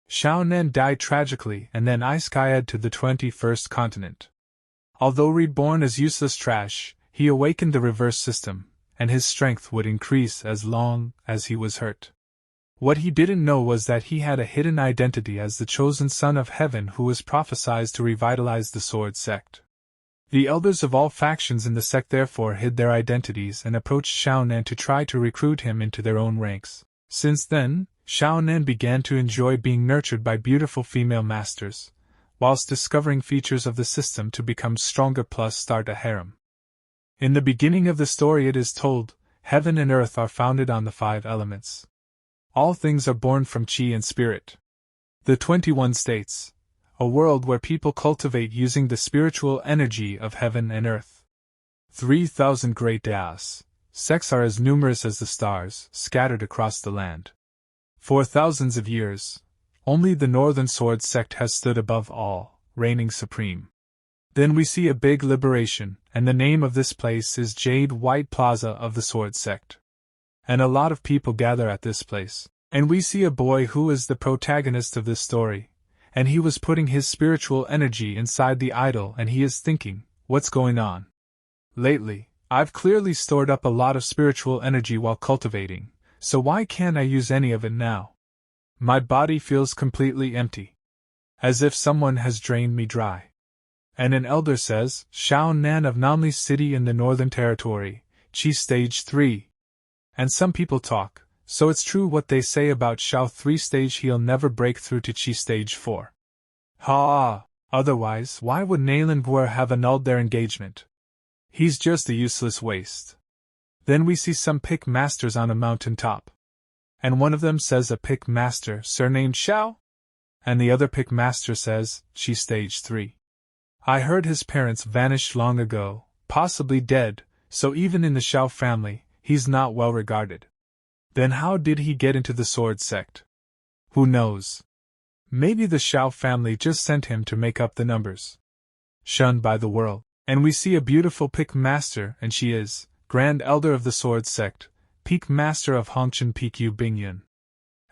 Xiao Nan died tragically and then Isekai-ed to the 21st continent. Although reborn as useless trash, he awakened the reverse system, and his strength would increase as long as he was hurt. What he didn't know was that he had a hidden identity as the chosen son of heaven who was prophesized to revitalize the Sword Sect. The elders of all factions in the sect therefore hid their identities and approached Xiao Nan to try to recruit him into their own ranks. Since then, Xiao Nan began to enjoy being nurtured by beautiful female masters, whilst discovering features of the system to become stronger plus start a harem. In the beginning of the story it is told, heaven and earth are founded on the 5 elements. All things are born from chi and spirit. The 21 states, a world where people cultivate using the spiritual energy of heaven and earth. 3,000 great daos, sects are as numerous as the stars, scattered across the land. For thousands of years, only the Northern Sword Sect has stood above all, reigning supreme. Then we see a big liberation, and the name of this place is Jade White Plaza of the Sword Sect. And a lot of people gather at this place. And we see a boy who is the protagonist of this story, and he was putting his spiritual energy inside the idol and he is thinking, what's going on? Lately, I've clearly stored up a lot of spiritual energy while cultivating, so why can't I use any of it now? My body feels completely empty. As if someone has drained me dry. And an elder says, Xiao Nan of Namli City in the Northern Territory, Chi Stage 3. And some people talk, so it's true what they say about Xiao 3 stage he'll never break through to Chi Stage 4. Otherwise, why would Nalanguer have annulled their engagement? He's just a useless waste. Then we see some pick masters on a mountain top. And one of them says a pick master surnamed Xiao? And the other pick master says, Chi Stage 3. I heard his parents vanished long ago, possibly dead, so even in the Xiao family, he's not well regarded. Then how did he get into the Sword Sect? Who knows? Maybe the Xiao family just sent him to make up the numbers. Shunned by the world. And we see a beautiful Pick Master, and she is Grand Elder of the Sword Sect, Peak Master of Hongchen Peak Yu Bingyun.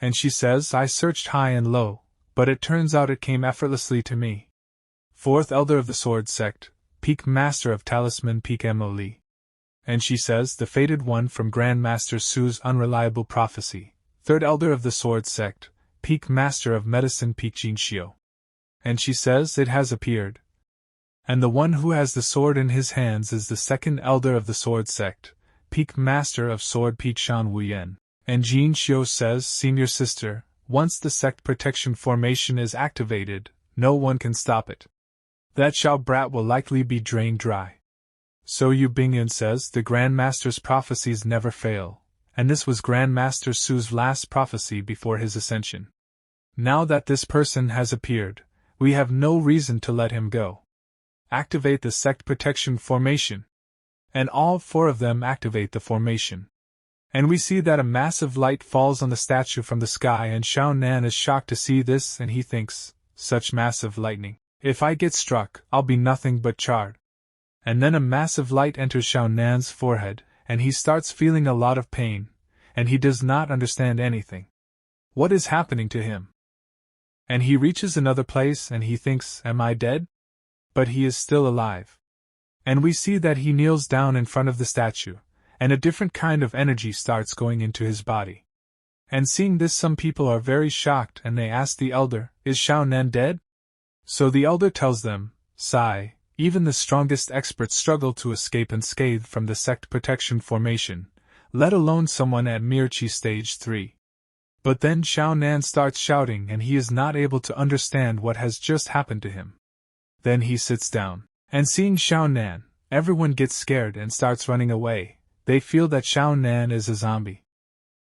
And she says, I searched high and low, but it turns out it came effortlessly to me. 4th Elder of the Sword Sect, Peak Master of Talisman Peak Mo Li. And she says, the fated one from Grand Master Su's unreliable prophecy, 3rd Elder of the Sword Sect, Peak Master of Medicine Peak Jin Shio. And she says, it has appeared. And the one who has the sword in his hands is the 2nd Elder of the Sword Sect, Peak Master of Sword Peak Shan Wuyen. And Jin Shio says, Senior Sister, once the sect protection formation is activated, no one can stop it. That Xiao brat will likely be drained dry. So Yu Bingyun says the Grand Master's prophecies never fail, and this was Grand Master Su's last prophecy before his ascension. Now that this person has appeared, we have no reason to let him go. Activate the sect protection formation. And all 4 of them activate the formation. And we see that a massive light falls on the statue from the sky and Xiao Nan is shocked to see this and he thinks, such massive lightning. If I get struck, I'll be nothing but charred. And then a massive light enters Xiao Nan's forehead, and he starts feeling a lot of pain, and he does not understand anything. What is happening to him? And he reaches another place and he thinks, am I dead? But he is still alive. And we see that he kneels down in front of the statue, and a different kind of energy starts going into his body. And seeing this, some people are very shocked and they ask the elder, is Xiao Nan dead? So the elder tells them, sigh, even the strongest experts struggle to escape unscathed from the sect protection formation, let alone someone at mere Chi Stage 3. But then Xiao Nan starts shouting and he is not able to understand what has just happened to him. Then he sits down, and seeing Xiao Nan, everyone gets scared and starts running away. They feel that Xiao Nan is a zombie.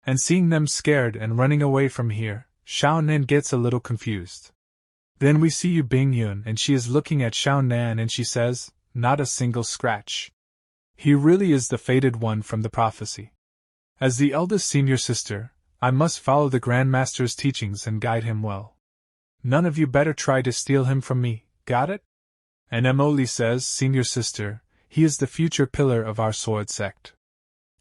And seeing them scared and running away from here, Xiao Nan gets a little confused. Then we see Yu Bingyun and she is looking at Xiao Nan and she says, not a single scratch. He really is the fated one from the prophecy. As the eldest senior sister, I must follow the Grand Master's teachings and guide him well. None of you better try to steal him from me, got it? And Emoli says, Senior Sister, he is the future pillar of our sword sect.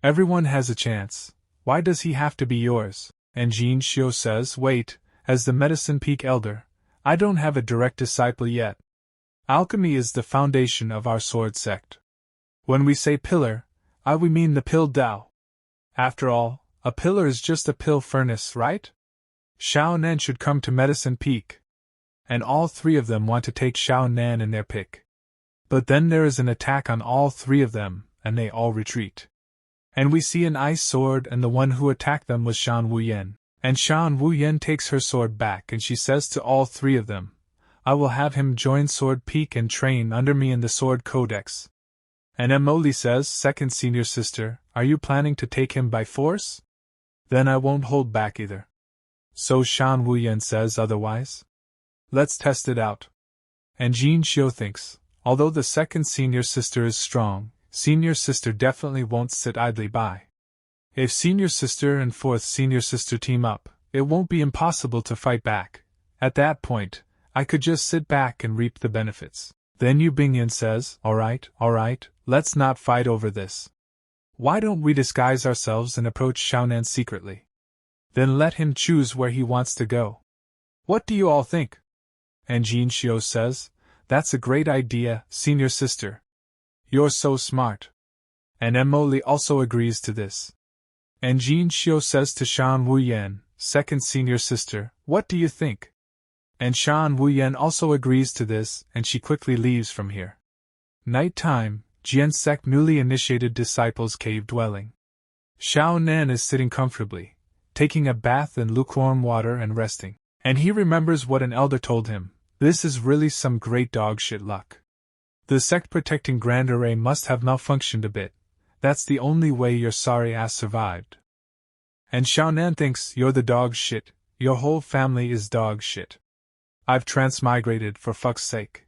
Everyone has a chance, why does he have to be yours? And Jin Shio says, wait, as the Medicine Peak Elder, I don't have a direct disciple yet. Alchemy is the foundation of our sword sect. When we say pillar, we mean the pill Tao. After all, a pillar is just a pill furnace, right? Xiao Nan should come to Medicine Peak. And all three of them want to take Xiao Nan in their pick. But then there is an attack on all three of them, and they all retreat. And we see an ice sword, and the one who attacked them was Shan Wuyen. And Shan Wuyen takes her sword back and she says to all three of them, I will have him join Sword Peak and train under me in the Sword Codex. And Emily says, second senior sister, are you planning to take him by force? Then I won't hold back either. So Shan Wuyen says otherwise. Let's test it out. And Jin Xiu thinks, although the second senior sister is strong, senior sister definitely won't sit idly by. If senior sister and fourth senior sister team up, it won't be impossible to fight back. At that point, I could just sit back and reap the benefits. Then Yu Bingyan says, alright, let's not fight over this. Why don't we disguise ourselves and approach Xiao Nan secretly? Then let him choose where he wants to go. What do you all think? And Jin Xiu says, that's a great idea, senior sister. You're so smart. And Emily also agrees to this. And Jin Xiu says to Shan Wuyen, second senior sister, what do you think? And Shan Wuyen also agrees to this, and she quickly leaves from here. Night time, Jian Sect newly initiated disciples' cave dwelling. Xiao Nan is sitting comfortably, taking a bath in lukewarm water and resting. And he remembers what an elder told him, this is really some great dog shit luck. The sect protecting Grand Array must have malfunctioned a bit. That's the only way your sorry ass survived. And Xiao Nan thinks you're the dog shit, your whole family is dog shit. I've transmigrated for fuck's sake.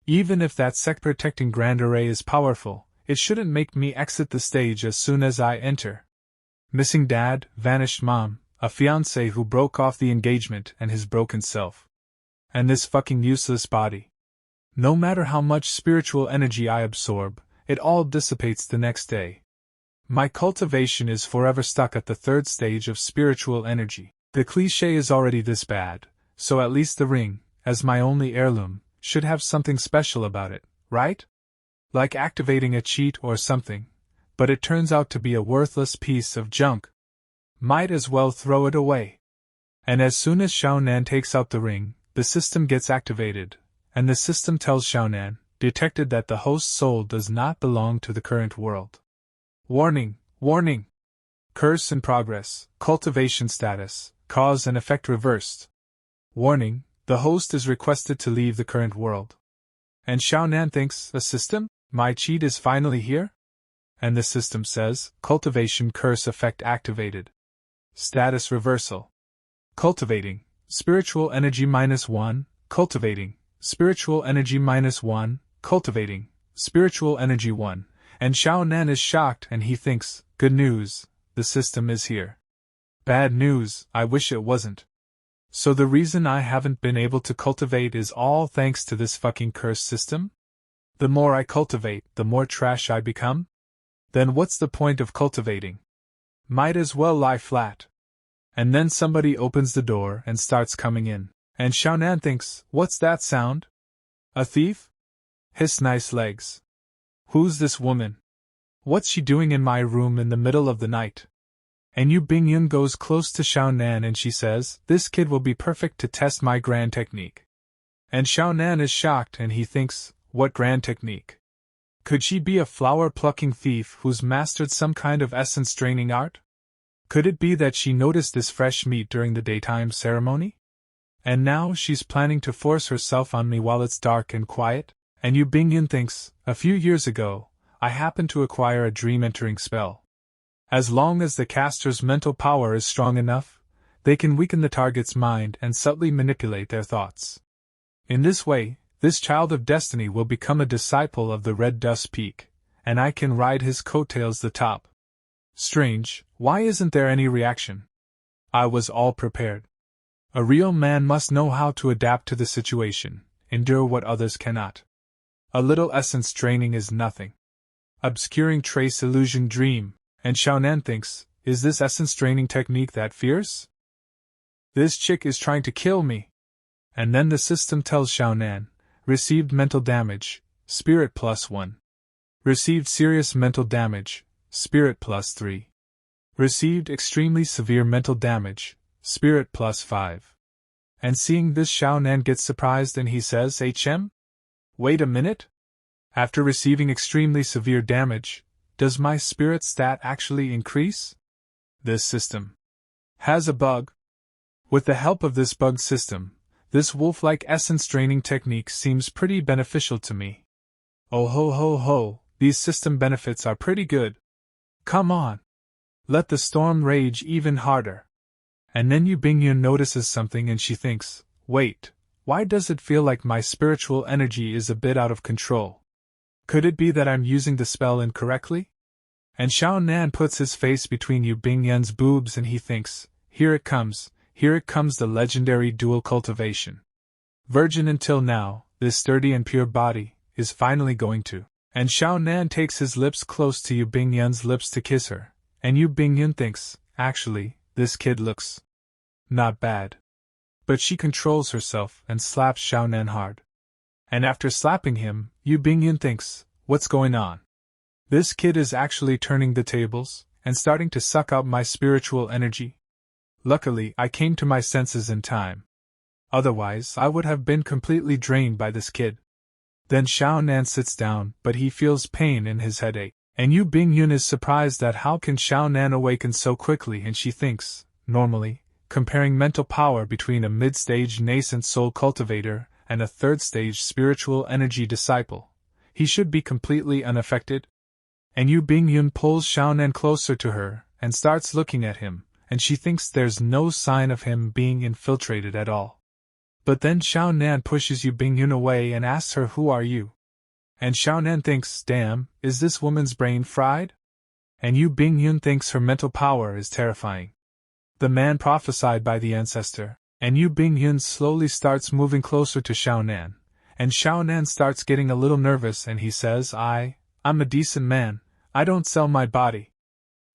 Even if that sect protecting Grand Array is powerful, it shouldn't make me exit the stage as soon as I enter. Missing dad, vanished mom, a fiancé who broke off the engagement and his broken self. And this fucking useless body. No matter how much spiritual energy I absorb, it all dissipates the next day. My cultivation is forever stuck at the third stage of spiritual energy. The cliché is already this bad, so at least the ring, as my only heirloom, should have something special about it, right? Like activating a cheat or something, but it turns out to be a worthless piece of junk. Might as well throw it away. And as soon as Xiao Nan takes out the ring, the system gets activated, and the system tells Xiao Nan, detected that the host's soul does not belong to the current world. Warning, warning! Curse in progress, cultivation status, cause and effect reversed. Warning, the host is requested to leave the current world. And Xiao Nan thinks, a system? My cheat is finally here? And the system says, cultivation curse effect activated. Status reversal. Cultivating, spiritual energy -1, cultivating, spiritual energy -1, cultivating, spiritual energy 1. And Xiao Nan is shocked and he thinks, good news, the system is here. Bad news, I wish it wasn't. So the reason I haven't been able to cultivate is all thanks to this fucking curse system? The more I cultivate, the more trash I become? Then what's the point of cultivating? Might as well lie flat. And then somebody opens the door and starts coming in. And Xiao Nan thinks, what's that sound? A thief? His nice legs. Who's this woman? What's she doing in my room in the middle of the night? And Yu Bingyun goes close to Xiao Nan and she says, this kid will be perfect to test my grand technique. And Xiao Nan is shocked and he thinks, what grand technique? Could she be a flower-plucking thief who's mastered some kind of essence-draining art? Could it be that she noticed this fresh meat during the daytime ceremony? And now she's planning to force herself on me while it's dark and quiet? And Yu Bingyun thinks, a few years ago, I happened to acquire a dream-entering spell. As long as the caster's mental power is strong enough, they can weaken the target's mind and subtly manipulate their thoughts. In this way, this child of destiny will become a disciple of the Red Dust Peak, and I can ride his coattails the top. Strange, why isn't there any reaction? I was all prepared. A real man must know how to adapt to the situation, endure what others cannot. A little essence draining is nothing. Obscuring trace illusion dream, and Xiao Nan thinks, is this essence draining technique that fierce? This chick is trying to kill me. And then the system tells Xiao Nan, received mental damage, spirit +1. Received serious mental damage, spirit +3. Received extremely severe mental damage, spirit +5. And seeing this, Xiao Nan gets surprised and he says, HM? Wait a minute? After receiving extremely severe damage, does my spirit stat actually increase? This system has a bug. With the help of this bug system, this wolf-like essence draining technique seems pretty beneficial to me. Oh ho ho ho, these system benefits are pretty good. Come on. Let the storm rage even harder. And then Yu Bingyun notices something and she thinks, wait, why does it feel like my spiritual energy is a bit out of control? Could it be that I'm using the spell incorrectly? And Xiao Nan puts his face between Yu Bingyun's boobs and he thinks, here it comes the legendary dual cultivation. Virgin until now, this sturdy and pure body is finally going to. And Xiao Nan takes his lips close to Yu Bingyun's lips to kiss her, and Yu Bingyun thinks, actually, this kid looks not bad. But she controls herself and slaps Xiao Nan hard. And after slapping him, Yu Bingyun thinks, what's going on? This kid is actually turning the tables and starting to suck out my spiritual energy. Luckily, I came to my senses in time. Otherwise, I would have been completely drained by this kid. Then Xiao Nan sits down, but he feels pain in his headache. And Yu Bingyun is surprised that how can Xiao Nan awaken so quickly, and she thinks, normally, comparing mental power between a mid-stage nascent soul cultivator and a third-stage spiritual energy disciple, he should be completely unaffected. And Yu Bingyun pulls Xiao Nan closer to her and starts looking at him, and she thinks there's no sign of him being infiltrated at all. But then Xiao Nan pushes Yu Bingyun away and asks her, who are you? And Xiao Nan thinks, damn, is this woman's brain fried? And Yu Bingyun thinks her mental power is terrifying. The man prophesied by the ancestor, and Yu Bingyun slowly starts moving closer to Xiao Nan, and Xiao Nan starts getting a little nervous and he says, I'm a decent man, I don't sell my body.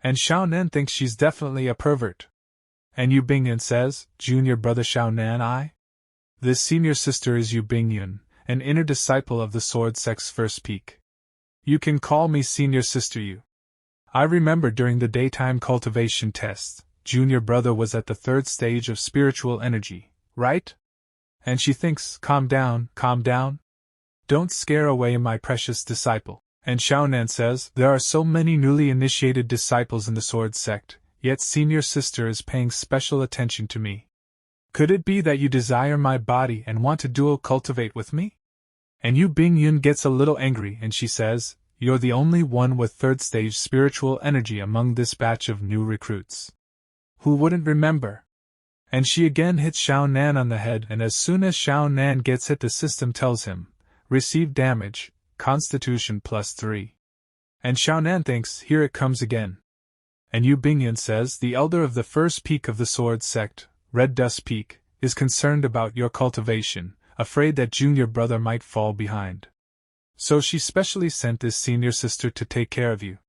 And Xiao Nan thinks she's definitely a pervert. And Yu Bingyun says, junior brother Xiao Nan, This senior sister is Yu Bingyun, an inner disciple of the Sword Sect's first peak. You can call me senior sister Yu. I remember during the daytime cultivation test, junior brother was at the third stage of spiritual energy, right? And she thinks, calm down. Don't scare away my precious disciple. And Xiao Nan says, there are so many newly initiated disciples in the Sword Sect, yet senior sister is paying special attention to me. Could it be that you desire my body and want to dual cultivate with me? And Yu Bingyun gets a little angry and she says, you're the only one with third stage spiritual energy among this batch of new recruits. Who wouldn't remember? And she again hits Xiao Nan on the head, and as soon as Xiao Nan gets hit, the system tells him, receive damage, Constitution +3. And Xiao Nan thinks, here it comes again. And Yu Bingyun says, the elder of the first peak of the Sword Sect, Red Dust Peak, is concerned about your cultivation, afraid that junior brother might fall behind. So she specially sent this senior sister to take care of you.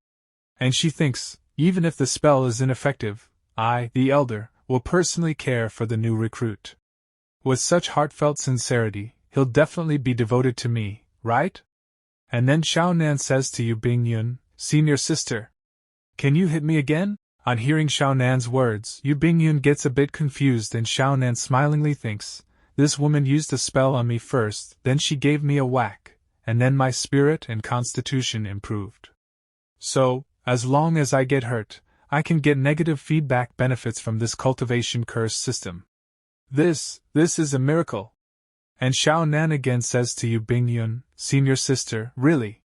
And she thinks, even if the spell is ineffective, I, the elder, will personally care for the new recruit. With such heartfelt sincerity, he'll definitely be devoted to me, right? And then Xiao Nan says to Yu Bingyun, senior sister, can you hit me again? On hearing Xiao Nan's words, Yu Bingyun gets a bit confused and Xiao Nan smilingly thinks, this woman used a spell on me first, then she gave me a whack, and then my spirit and constitution improved. So, as long as I get hurt, I can get negative feedback benefits from this cultivation curse system. This is a miracle. And Xiao Nan again says to Yu Bingyun, senior sister, really?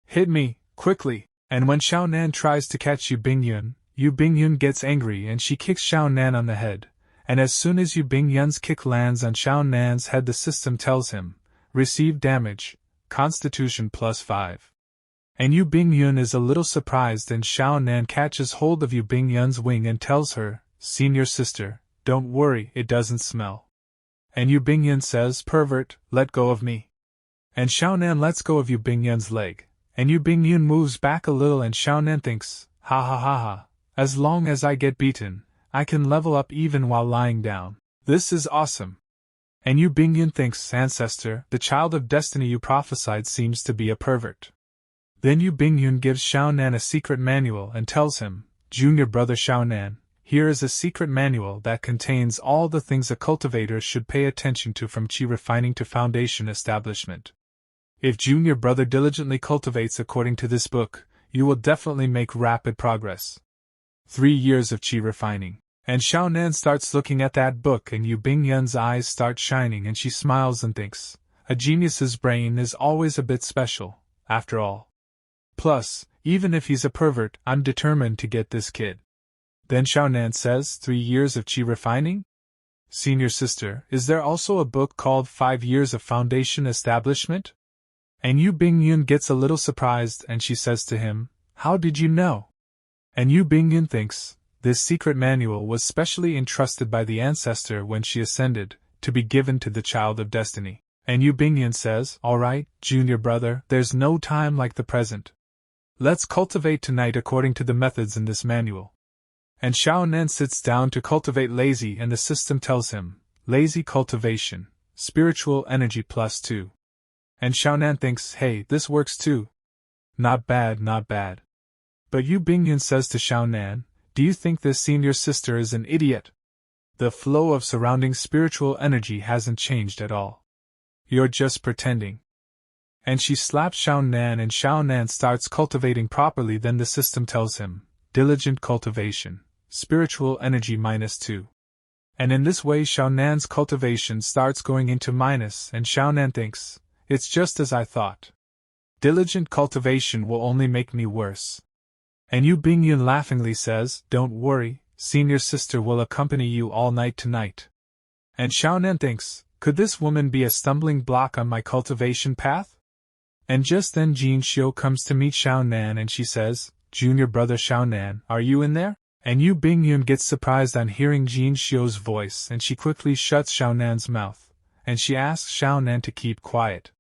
Hit me, quickly. And when Xiao Nan tries to catch Yu Bingyun gets angry and she kicks Xiao Nan on the head. And as soon as Yu Bingyun's kick lands on Xiao Nan's head, the system tells him, receive damage, Constitution +5. And Yu Bingyun is a little surprised and Xiao Nan catches hold of Yu Bingyun's wing and tells her, senior sister, don't worry, it doesn't smell. And Yu Bingyun says, pervert, let go of me. And Xiao Nan lets go of Yu Bingyun's leg, and Yu Bingyun moves back a little and Xiao Nan thinks, ha ha ha ha, as long as I get beaten, I can level up even while lying down. This is awesome. And Yu Bingyun thinks, ancestor, the child of destiny you prophesied seems to be a pervert. Then Yu Bingyun gives Xiao Nan a secret manual and tells him, Junior brother Xiao Nan, here is a secret manual that contains all the things a cultivator should pay attention to from chi refining to foundation establishment. If junior brother diligently cultivates according to this book, you will definitely make rapid progress. 3 years of chi refining. And Xiao Nan starts looking at that book and Yu Bingyun's eyes start shining and she smiles and thinks, a genius's brain is always a bit special, after all. Plus, even if he's a pervert, I'm determined to get this kid. Then Xiao Nan says, 3 years of chi refining? Senior sister, is there also a book called 5 Years of Foundation Establishment? And Yu Bingyun gets a little surprised and she says to him, how did you know? And Yu Bingyun thinks, this secret manual was specially entrusted by the ancestor when she ascended, to be given to the child of destiny. And Yu Bingyun says, alright, junior brother, there's no time like the present. Let's cultivate tonight according to the methods in this manual. And Xiao Nan sits down to cultivate lazy and the system tells him, lazy cultivation, spiritual energy +2. And Xiao Nan thinks, hey, this works too. Not bad, not bad. But Yu Bingyun says to Xiao Nan, do you think this senior sister is an idiot? The flow of surrounding spiritual energy hasn't changed at all. You're just pretending. And she slaps Xiao Nan and Xiao Nan starts cultivating properly. Then the system tells him, diligent cultivation, spiritual energy -2. And in this way Xiao Nan's cultivation starts going into minus and Xiao Nan thinks, it's just as I thought. Diligent cultivation will only make me worse. And Yu Bingyun laughingly says, don't worry, senior sister will accompany you all night tonight. And Xiao Nan thinks, could this woman be a stumbling block on my cultivation path? And just then Jin Xiu comes to meet Xiao Nan and she says, junior brother Xiao Nan, are you in there? And Yu Bingyun gets surprised on hearing Jin Xiu's voice and she quickly shuts Xiao Nan's mouth, and she asks Xiao Nan to keep quiet.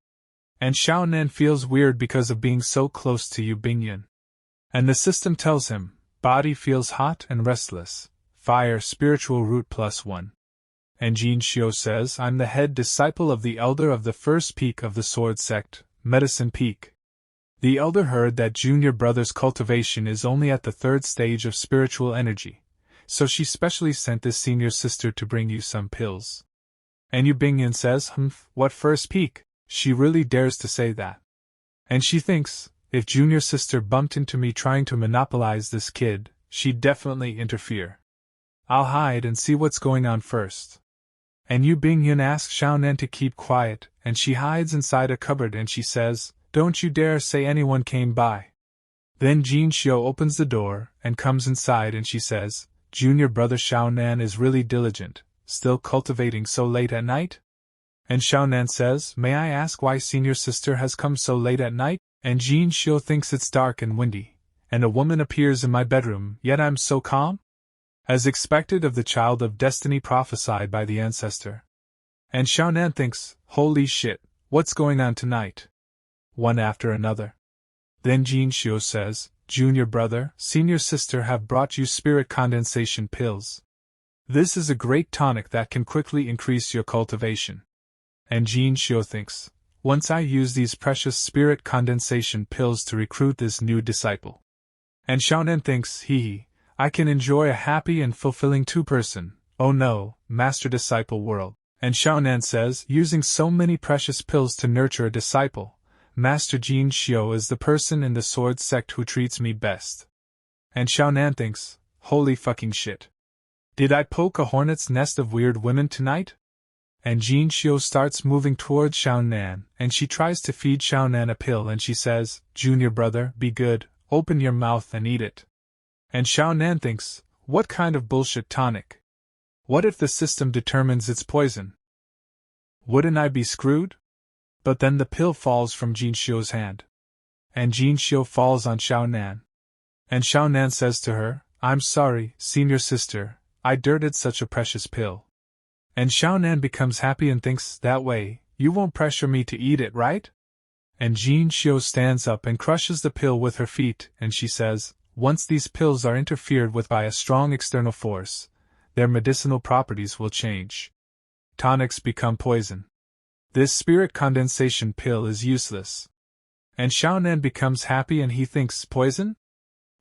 And Xiao Nan feels weird because of being so close to Yu Bingyun. And the system tells him, body feels hot and restless, fire spiritual root +1. And Jin Xiu says, I'm the head disciple of the elder of the first peak of the sword sect, Medicine Peak. The elder heard that junior brother's cultivation is only at the 3rd stage of spiritual energy, so she specially sent this senior sister to bring you some pills. And Yu Bingyun says, what first peak? She really dares to say that. And she thinks, if junior sister bumped into me trying to monopolize this kid, she'd definitely interfere. I'll hide and see what's going on first. And Yu Bingyun asks Xiao Nan to keep quiet, and she hides inside a cupboard and she says, don't you dare say anyone came by. Then Jin Xiu opens the door and comes inside and she says, junior brother Xiao Nan is really diligent, still cultivating so late at night? And Xiao Nan says, may I ask why senior sister has come so late at night? And Jin Xiu thinks it's dark and windy, and a woman appears in my bedroom, yet I'm so calm? As expected of the child of destiny prophesied by the ancestor. And Xiao Nan thinks, holy shit, what's going on tonight? One after another. Then Jin Xiu says, junior brother, senior sister have brought you spirit condensation pills. This is a great tonic that can quickly increase your cultivation. And Jin Xiu thinks, once I use these precious spirit condensation pills to recruit this new disciple. And Xiao Nan thinks, I can enjoy a happy and fulfilling two-person, oh no, master-disciple world. And Xiao Nan says, using so many precious pills to nurture a disciple, Master Jin Xiu is the person in the sword sect who treats me best. And Xiao Nan thinks, holy fucking shit. Did I poke a hornet's nest of weird women tonight? And Jin Xiu starts moving towards Xiao Nan, and she tries to feed Xiao Nan a pill and she says, junior brother, be good, open your mouth and eat it. And Xiao Nan thinks, what kind of bullshit tonic? What if the system determines it's poison? Wouldn't I be screwed? But then the pill falls from Jin Xiu's hand. And Jin Xiu falls on Xiao Nan. And Xiao Nan says to her, I'm sorry, senior sister, I dirted such a precious pill. And Xiao Nan becomes happy and thinks, that way, you won't pressure me to eat it, right? And Jin Xiu stands up and crushes the pill with her feet, and she says, once these pills are interfered with by a strong external force, their medicinal properties will change. tonics become poison. This spirit condensation pill is useless. And Xiao Nan becomes happy and he thinks, poison?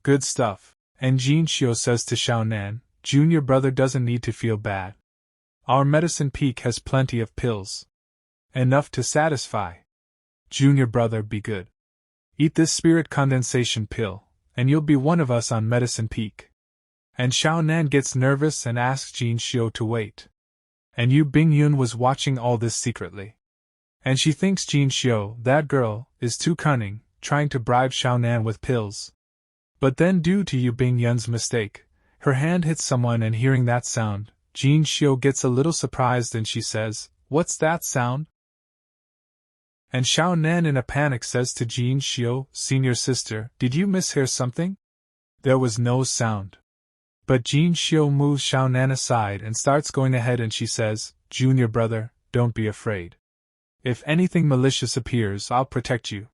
Good stuff. And Jin Xiao says to Xiao Nan, junior brother doesn't need to feel bad. Our medicine peak has plenty of pills. Enough to satisfy. Junior brother, be good. Eat this spirit condensation pill, and you'll be one of us on medicine peak. And Xiao Nan gets nervous and asks Jin Xiao to wait. And Yu Bingyun was watching all this secretly. And she thinks Jin Xiao, that girl, is too cunning, trying to bribe Xiao Nan with pills. But then due to Yu Bingyun's mistake, her hand hits someone and hearing that sound, Jin Xiao gets a little surprised and she says, "What's that sound?" And Xiao Nan in a panic says to Jin Xiao, "Senior sister, did you mishear something?" There was no sound. But Jin Xiao moves Xiao Nan aside and starts going ahead and she says, "Junior brother, don't be afraid. If anything malicious appears, I'll protect you."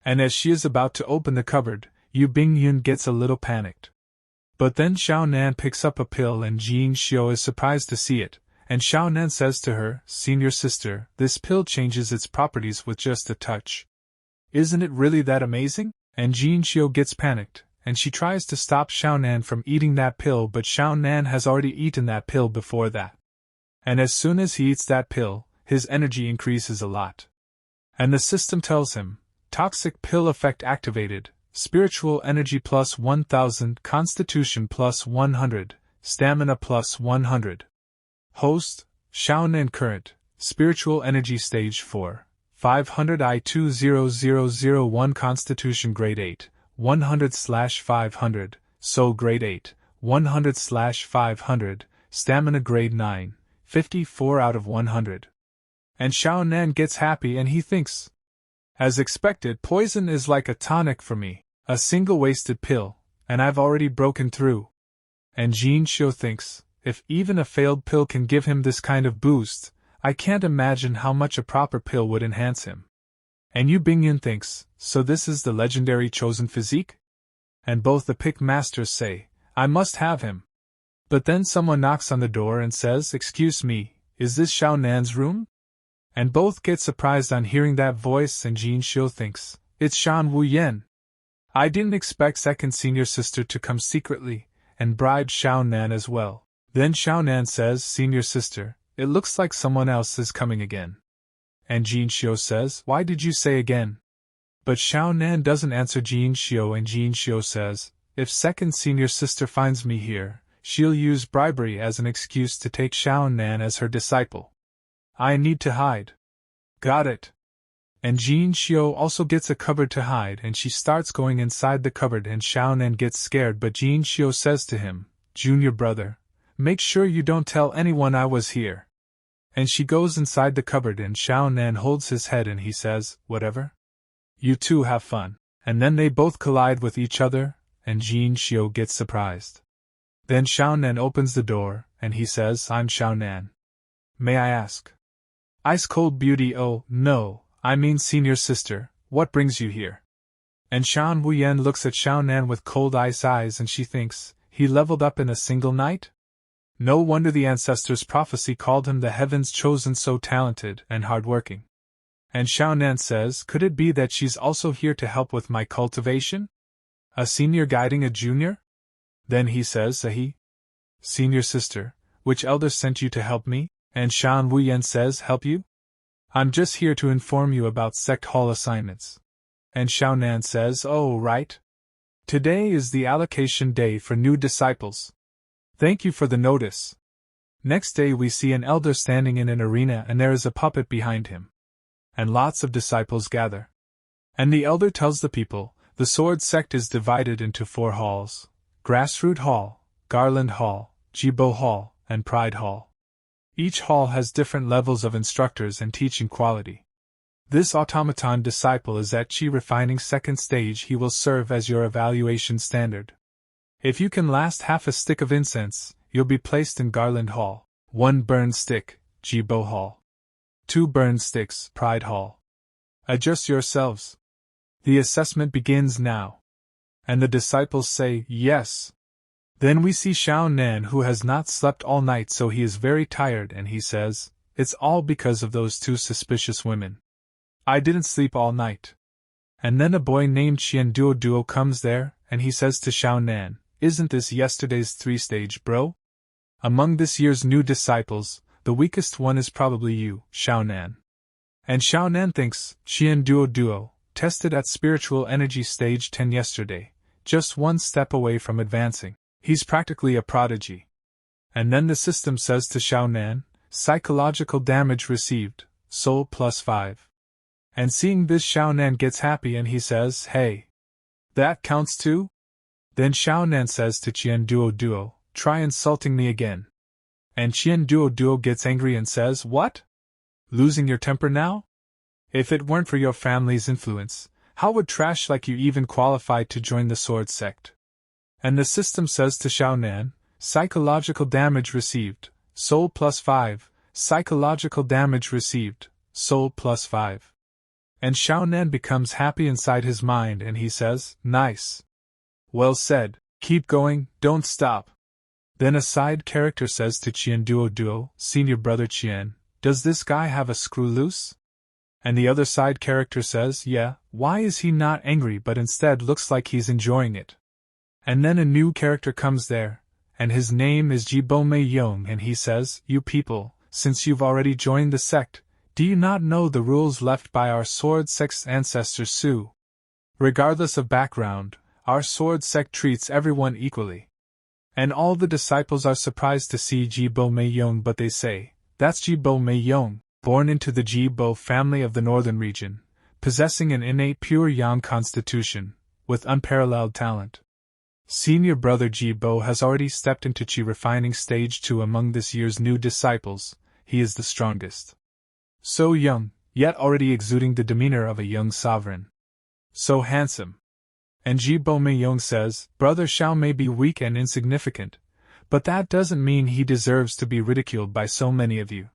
And as she is about to open the cupboard, Yu Bingyun gets a little panicked. But then Xiao Nan picks up a pill and Jin Xiao is surprised to see it, and Xiao Nan says to her, "Senior sister, this pill changes its properties with just a touch. Isn't it really that amazing?" And Jin Xiao gets panicked, and she tries to stop Xiao Nan from eating that pill, but Xiao Nan has already eaten that pill before that. And as soon as he eats that pill, his energy increases a lot. And the system tells him, toxic pill effect activated, spiritual energy plus 1000, constitution plus 100, stamina plus 100. Host, Xiao Nan current, spiritual energy stage 4, 500 I20001 constitution grade 8, 100/500, soul grade 8, 100/500, stamina grade 9, 54 out of 100. And Xiao Nan gets happy and he thinks, as expected, poison is like a tonic for me, a single wasted pill, and I've already broken through. And Jin Xiao thinks, if even a failed pill can give him this kind of boost, I can't imagine how much a proper pill would enhance him. And Yu Bingyun thinks, so this is the legendary chosen physique? And both the pick masters say, I must have him. But then someone knocks on the door and says, excuse me, is this Xiao Nan's room? And both get surprised on hearing that voice and Jin Xiao thinks, it's Shan Wu Yen. I didn't expect second senior sister to come secretly, and bribe Xiao Nan as well. Then Xiao Nan says, senior sister, it looks like someone else is coming again. And Jin Xiao says, why did you say again? But Xiao Nan doesn't answer Jin Xiao and Jin Xiao says, if second senior sister finds me here, she'll use bribery as an excuse to take Xiao Nan as her disciple. I need to hide. Got it. And Jin Xiao also gets a cupboard to hide and she starts going inside the cupboard and Xiao Nan gets scared but Jin Xiao says to him, junior brother, make sure you don't tell anyone I was here. And she goes inside the cupboard and Xiao Nan holds his head and he says, whatever. You two have fun. And then they both collide with each other, and Jin Xiao gets surprised. Then Xiao Nan opens the door, and he says, I'm Xiao Nan. May I ask? Ice-cold beauty, oh, no, I mean senior sister, what brings you here? And Shan Wuyen looks at Xiao Nan with cold ice eyes and she thinks, he leveled up in a single night? No wonder the ancestors' prophecy called him the heaven's chosen, so talented and hardworking. And Xiao Nan says, could it be that she's also here to help with my cultivation? A senior guiding a junior? Then he says, Senior sister, which elder sent you to help me? And Shan Wuyen says, help you? I'm just here to inform you about Sect Hall assignments. And Xiao Nan says, oh, right. Today is the allocation day for new disciples. Thank you for the notice. Next day we see an elder standing in an arena and there is a puppet behind him. And lots of disciples gather. And the elder tells the people, the sword sect is divided into 4 halls: Grassroot Hall, Garland Hall, Jibo Hall, and Pride Hall. Each hall has different levels of instructors and teaching quality. This automaton disciple is at Chi refining 2nd stage. He will serve as your evaluation standard. If you can last half a stick of incense, you'll be placed in Garland Hall. 1 burned stick, Jibo Hall. 2 burned sticks, Pride Hall. Adjust yourselves. The assessment begins now. And the disciples say, yes. Then we see Xiao Nan, who has not slept all night, so he is very tired, and he says, It's all because of those two suspicious women. I didn't sleep all night. And then a boy named Xian Duo comes there, and he says to Xiao Nan, "Isn't this yesterday's 3-stage, bro? Among this year's new disciples, the weakest one is probably you, Xiao Nan." And Xiao Nan thinks, Xian Duo tested at spiritual energy stage 10 yesterday, just one step away from advancing. He's practically a prodigy. And then the system says to Xiao Nan, psychological damage received, soul +5. And seeing this, Xiao Nan gets happy and he says, "Hey, that counts too?" Then Xiao Nan says to Qian Duo, "Try insulting me again." And Qian Duo gets angry and says, "What? Losing your temper now? If it weren't for your family's influence, how would trash like you even qualify to join the Sword Sect?" And the system says to Xiao Nan, psychological damage received, soul +5, psychological damage received, soul +5. And Xiao Nan becomes happy inside his mind and he says, "Nice. Well said, keep going, don't stop." Then a side character says to Qian Duo, "Senior brother Qian, does this guy have a screw loose?" And the other side character says, "Yeah, why is he not angry but instead looks like he's enjoying it?" And then a new character comes there, and his name is Jibo Mei Yong, and he says, "You people, since you've already joined the sect, do you not know the rules left by our Sword Sect's ancestor Su? Regardless of background, our Sword Sect treats everyone equally." And all the disciples are surprised to see Jibo Mei Yong, but they say, "That's Jibo Mei Yong, born into the Jibo family of the northern region, possessing an innate pure yang constitution, with unparalleled talent. Senior brother Jibo has already stepped into Qi refining stage 2 among this year's new disciples. He is the strongest. So young, yet already exuding the demeanor of a young sovereign. So handsome." And Jibo Mei Yong says, "Brother Xiao may be weak and insignificant, but that doesn't mean he deserves to be ridiculed by so many of you."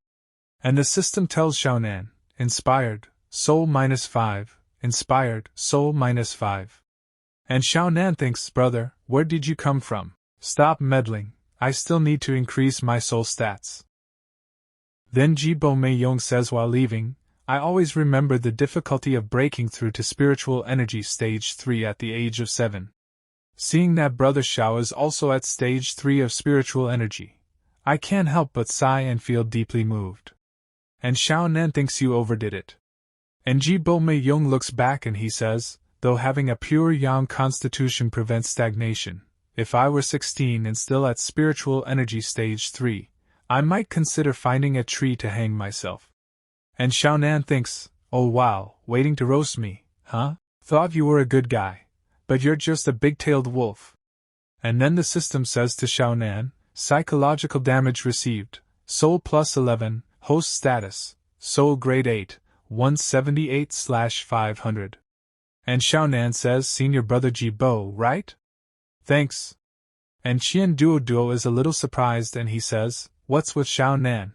And the system tells Xiao Nan, inspired, soul -5, inspired, soul -5. And Xiao Nan thinks, "Brother, where did you come from? Stop meddling, I still need to increase my soul stats." Then Jibo Mei Yong says while leaving, "I always remember the difficulty of breaking through to spiritual energy stage 3 at the age of 7. Seeing that Brother Xiao is also at stage 3 of spiritual energy, I can't help but sigh and feel deeply moved. And Xiao Nan thinks you overdid it." And Jibo Mei Yong looks back and he says, "Though having a pure yang constitution prevents stagnation, if I were 16 and still at spiritual energy stage 3, I might consider finding a tree to hang myself." And Xiao Nan thinks, "Oh wow, waiting to roast me, huh? Thought you were a good guy, but you're just a big-tailed wolf." And then the system says to Xiao Nan, psychological damage received, soul +11, host status, soul grade 8, 178/500. And Xiao Nan says, "Senior brother Jibo, right? Thanks." And Qian Duo is a little surprised and he says, "What's with Xiao Nan?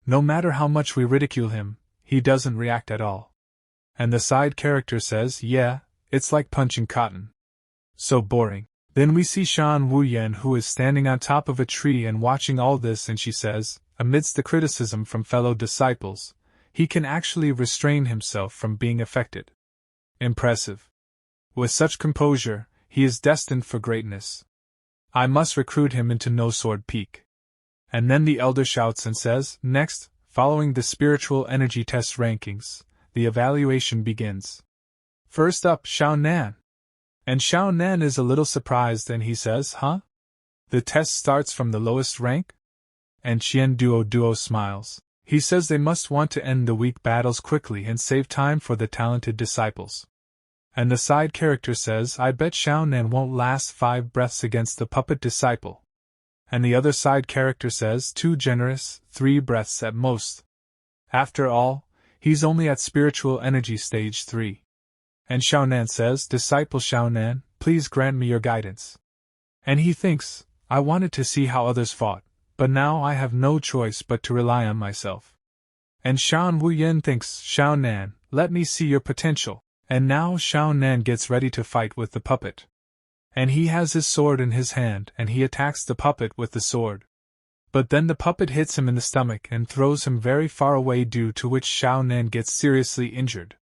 No matter how much we ridicule him, he doesn't react at all." And the side character says, "Yeah, it's like punching cotton. So boring." Then we see Shan Wuyan, who is standing on top of a tree and watching all this, and she says, amidst the criticism from fellow disciples, he can actually restrain himself from being affected. Impressive. With such composure, he is destined for greatness. I must recruit him into No Sword Peak. And then the elder shouts and says, "Next, following the spiritual energy test rankings, the evaluation begins. First up, Xiao Nan." And Xiao Nan is a little surprised and he says, "Huh? The test starts from the lowest rank?" And Qian Duo smiles. He says they must want to end the weak battles quickly and save time for the talented disciples. And the side character says, "I bet Xiao Nan won't last 5 breaths against the puppet disciple." And the other side character says, "Too generous, 3 breaths at most. After all, he's only at spiritual energy stage 3. And Xiao Nan says, "Disciple Xiao Nan, please grant me your guidance." And he thinks, "I wanted to see how others fought, but now I have no choice but to rely on myself." And Shan Wuyan thinks, "Xiao Nan, let me see your potential." And now Xiao Nan gets ready to fight with the puppet. And he has his sword in his hand and he attacks the puppet with the sword. But then the puppet hits him in the stomach and throws him very far away, due to which Xiao Nan gets seriously injured.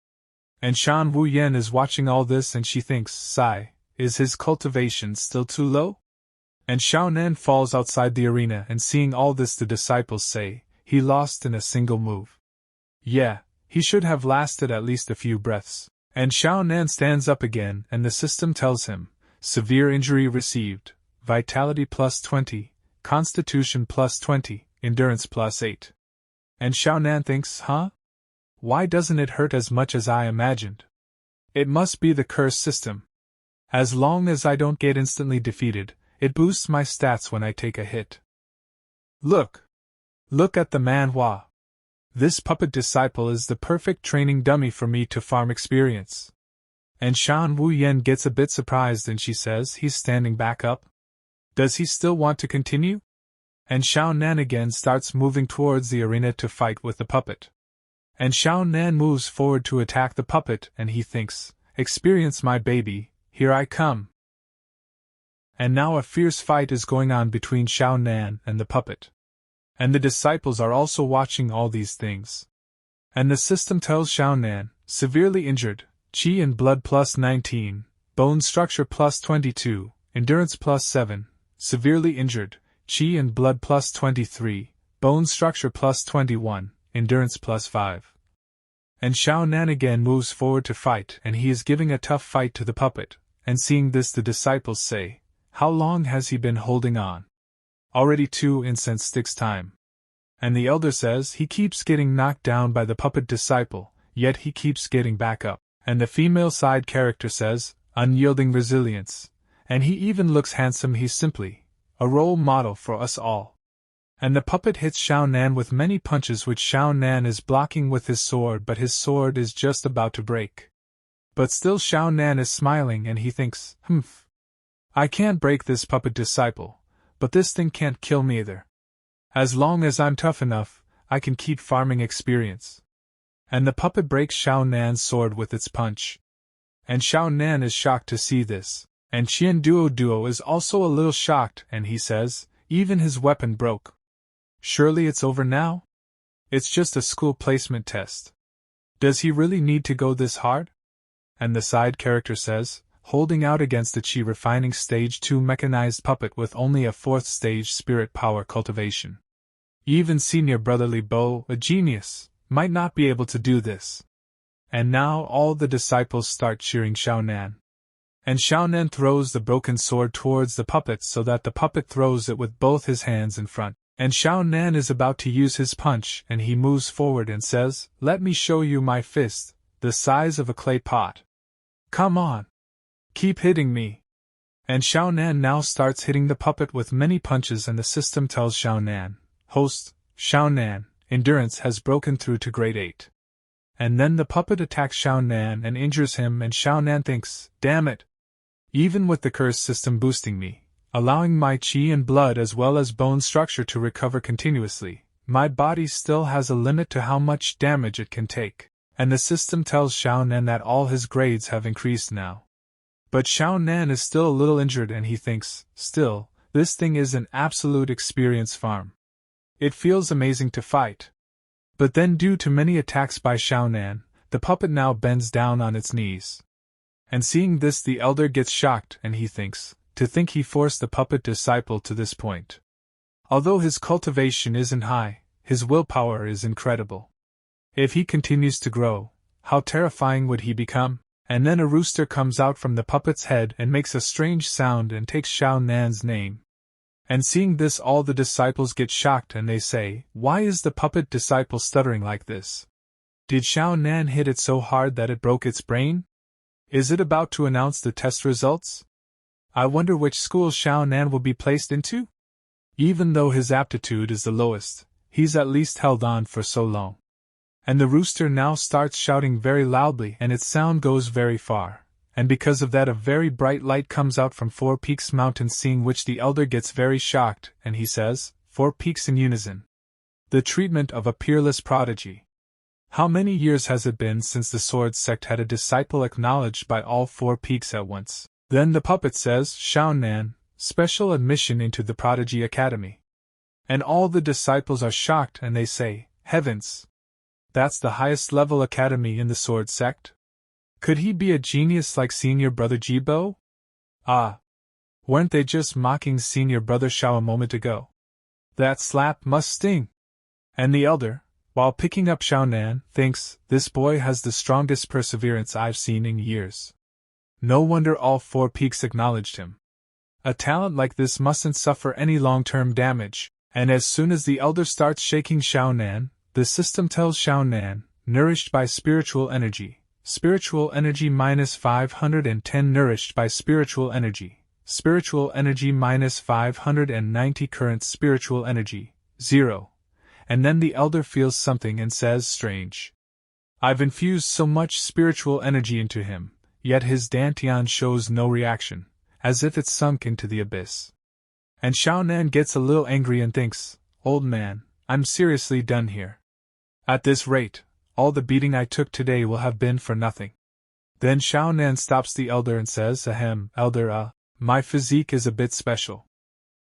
And Shan Wu Yen is watching all this and she thinks, sigh, is his cultivation still too low? And Xiao Nan falls outside the arena, and seeing all this the disciples say, he lost in a single move. Yeah, he should have lasted at least a few breaths. And Xiao Nan stands up again and the system tells him, severe injury received, vitality plus 20, constitution plus 20, endurance plus 8. And Xiao Nan thinks, huh? Why doesn't it hurt as much as I imagined? It must be the curse system. As long as I don't get instantly defeated, it boosts my stats when I take a hit. Look! Look at the Manhwa. This puppet disciple is the perfect training dummy for me to farm experience. And Shan Wu Yen gets a bit surprised and she says he's standing back up. Does he still want to continue? And Xiao Nan again starts moving towards the arena to fight with the puppet. And Xiao Nan moves forward to attack the puppet and he thinks, experience my baby, here I come. And now a fierce fight is going on between Xiao Nan and the puppet. And the disciples are also watching all these things. And the system tells Xiao Nan, severely injured, Qi and blood plus 19, bone structure plus 22, endurance plus 7, severely injured, Qi and blood plus 23, bone structure plus 21, endurance plus 5. And Xiao Nan again moves forward to fight, and he is giving a tough fight to the puppet, and seeing this the disciples say, how long has he been holding on? Already 2 incense sticks time. And the elder says he keeps getting knocked down by the puppet disciple, yet he keeps getting back up. And the female side character says, unyielding resilience. And he even looks handsome, he's simply a role model for us all. And the puppet hits Xiao Nan with many punches, which Xiao Nan is blocking with his sword, but his sword is just about to break. But still Xiao Nan is smiling and he thinks, I can't break this puppet disciple, but this thing can't kill me either. As long as I'm tough enough, I can keep farming experience. And the puppet breaks Xiao Nan's sword with its punch. And Xiao Nan is shocked to see this, and Qian Duo is also a little shocked, and he says, even his weapon broke. Surely it's over now? It's just a school placement test. Does he really need to go this hard? And the side character says, holding out against the Qi refining stage 2 mechanized puppet with only a 4th stage spirit power cultivation. Even senior brotherly Bo, a genius, might not be able to do this. And now all the disciples start cheering Xiao Nan. And Xiao Nan throws the broken sword towards the puppet so that the puppet throws it with both his hands in front. And Xiao Nan is about to use his punch, and he moves forward and says, let me show you my fist, the size of a clay pot. Come on. Keep hitting me. And Xiao Nan now starts hitting the puppet with many punches, and the system tells Xiao Nan, host, Xiao Nan, endurance has broken through to grade 8. And then the puppet attacks Xiao Nan and injures him, and Xiao Nan thinks, damn it. Even with the curse system boosting me, allowing my qi and blood as well as bone structure to recover continuously, my body still has a limit to how much damage it can take. And the system tells Xiao Nan that all his grades have increased now. But Xiao Nan is still a little injured, and he thinks, still, this thing is an absolute experience farm. It feels amazing to fight. But then, due to many attacks by Xiao Nan, the puppet now bends down on its knees. And seeing this, the elder gets shocked, and he thinks, to think he forced the puppet disciple to this point. Although his cultivation isn't high, his willpower is incredible. If he continues to grow, how terrifying would he become? And then a rooster comes out from the puppet's head and makes a strange sound and takes Xiao Nan's name. And seeing this, all the disciples get shocked and they say, why is the puppet disciple stuttering like this? Did Xiao Nan hit it so hard that it broke its brain? Is it about to announce the test results? I wonder which school Xiao Nan will be placed into? Even though his aptitude is the lowest, he's at least held on for so long. And the rooster now starts shouting very loudly, and its sound goes very far, and because of that a very bright light comes out from Four Peaks Mountain, seeing which the elder gets very shocked, and he says, 4 peaks in unison. The treatment of a peerless prodigy. How many years has it been since the Sword Sect had a disciple acknowledged by all 4 peaks at once? Then the puppet says, Xiao Nan, special admission into the Prodigy Academy. And all the disciples are shocked and they say, "Heavens! That's the highest level academy in the sword sect? Could he be a genius like senior brother Jibo? Ah! Weren't they just mocking senior brother Xiao a moment ago? That slap must sting." And the elder, while picking up Xiao Nan, thinks, "This boy has the strongest perseverance I've seen in years." No wonder all four peaks acknowledged him. A talent like this mustn't suffer any long-term damage, and as soon as the elder starts shaking Xiao Nan, the system tells Xiao Nan, nourished by spiritual energy minus 510 nourished by spiritual energy minus 590 current spiritual energy, 0. And then the elder feels something and says, "Strange. I've infused so much spiritual energy into him, yet his dantian shows no reaction, as if it's sunk into the abyss." And Xiao Nan gets a little angry and thinks, "Old man, I'm seriously done here. At this rate, all the beating I took today will have been for nothing." Then Xiao Nan stops the elder and says, "Ahem, elder, my physique is a bit special.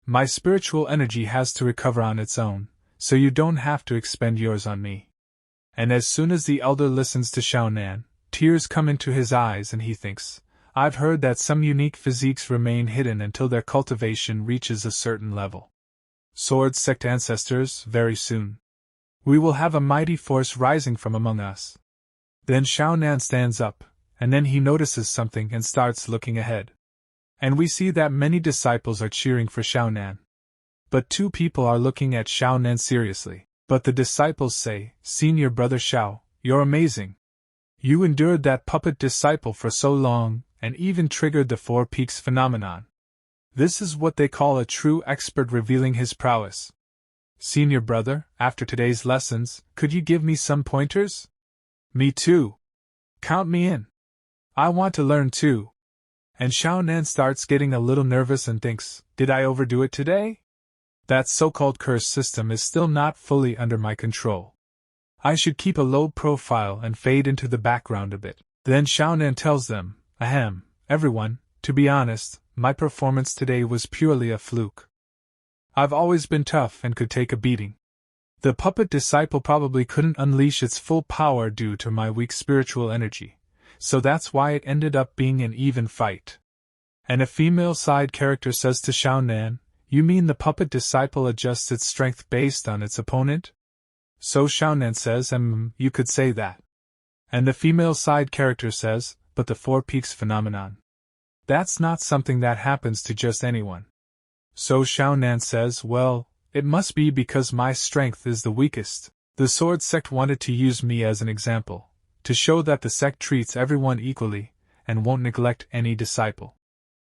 My spiritual energy has to recover on its own, so you don't have to expend yours on me." And as soon as the elder listens to Xiao Nan, tears come into his eyes and he thinks, "I've heard that some unique physiques remain hidden until their cultivation reaches a certain level. Sword sect ancestors, very soon we will have a mighty force rising from among us." Then Xiao Nan stands up, and then he notices something and starts looking ahead. And we see that many disciples are cheering for Xiao Nan. But two people are looking at Xiao Nan seriously. But the disciples say, "Senior brother Xiao, you're amazing. You endured that puppet disciple for so long, and even triggered the Four Peaks phenomenon. This is what they call a true expert revealing his prowess. Senior brother, after today's lessons, could you give me some pointers?" "Me too. Count me in. I want to learn too." And Xiao Nan starts getting a little nervous and thinks, "Did I overdo it today? That so-called curse system is still not fully under my control. I should keep a low profile and fade into the background a bit." Then Xiao Nan tells them, "Ahem, everyone, to be honest, my performance today was purely a fluke. I've always been tough and could take a beating. The puppet disciple probably couldn't unleash its full power due to my weak spiritual energy, so that's why it ended up being an even fight." And a female side character says to Xiao Nan, "You mean the puppet disciple adjusts its strength based on its opponent?" So Xiao Nan says, "You could say that." And the female side character says, "But the Four Peaks phenomenon. That's not something that happens to just anyone." So Xiao Nan says, "Well, it must be because my strength is the weakest. The sword sect wanted to use me as an example, to show that the sect treats everyone equally, and won't neglect any disciple.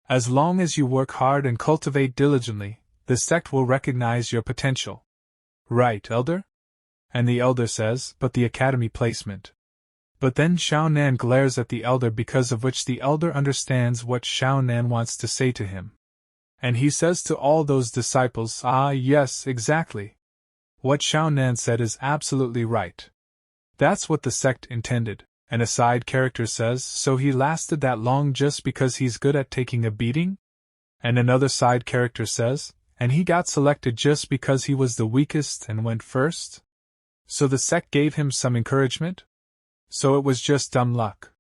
As long as you work hard and cultivate diligently, the sect will recognize your potential. Right, elder?" And the elder says, "But the academy placement." But then Xiao Nan glares at the elder, because of which the elder understands what Xiao Nan wants to say to him. And he says to all those disciples, "Ah yes, exactly. What Xiao Nan said is absolutely right. That's what the sect intended." And a side character says, "So he lasted that long just because he's good at taking a beating?" And another side character says, "And he got selected just because he was the weakest and went first? So the sect gave him some encouragement? So it was just dumb luck."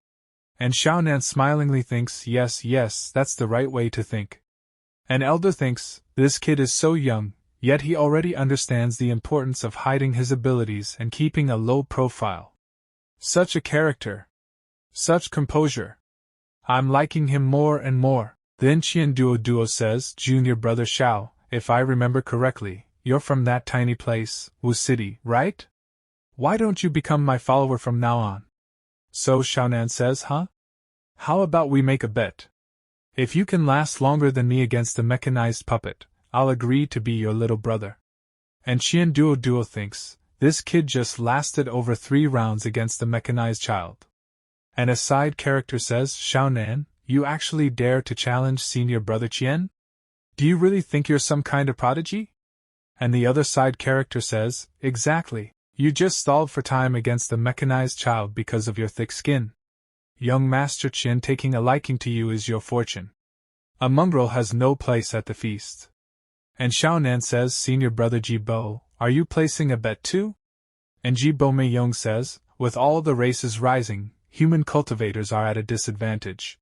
And Xiao Nan smilingly thinks, yes, that's the right way to think." And elder thinks, "This kid is so young, yet he already understands the importance of hiding his abilities and keeping a low profile. Such a character. Such composure. I'm liking him more and more." Then Qian Duo says, "Junior brother Xiao, if I remember correctly, you're from that tiny place, Wu City, right? Why don't you become my follower from now on?" So Xiao Nan says, "Huh? How about we make a bet? If you can last longer than me against the mechanized puppet, I'll agree to be your little brother." And Qian Duo thinks, "This kid just lasted over 3 rounds against the mechanized child." And a side character says, "Xiao Nan, you actually dare to challenge senior brother Qian? Do you really think you're some kind of prodigy?" And the other side character says, "Exactly. You just stalled for time against the mechanized child because of your thick skin. Young Master Qian taking a liking to you is your fortune. A mongrel has no place at the feast." And Xiao Nan says, Senior Brother Jibo, are you placing a bet too? And Jibo Meiyong says, with all the races rising, human cultivators are at a disadvantage.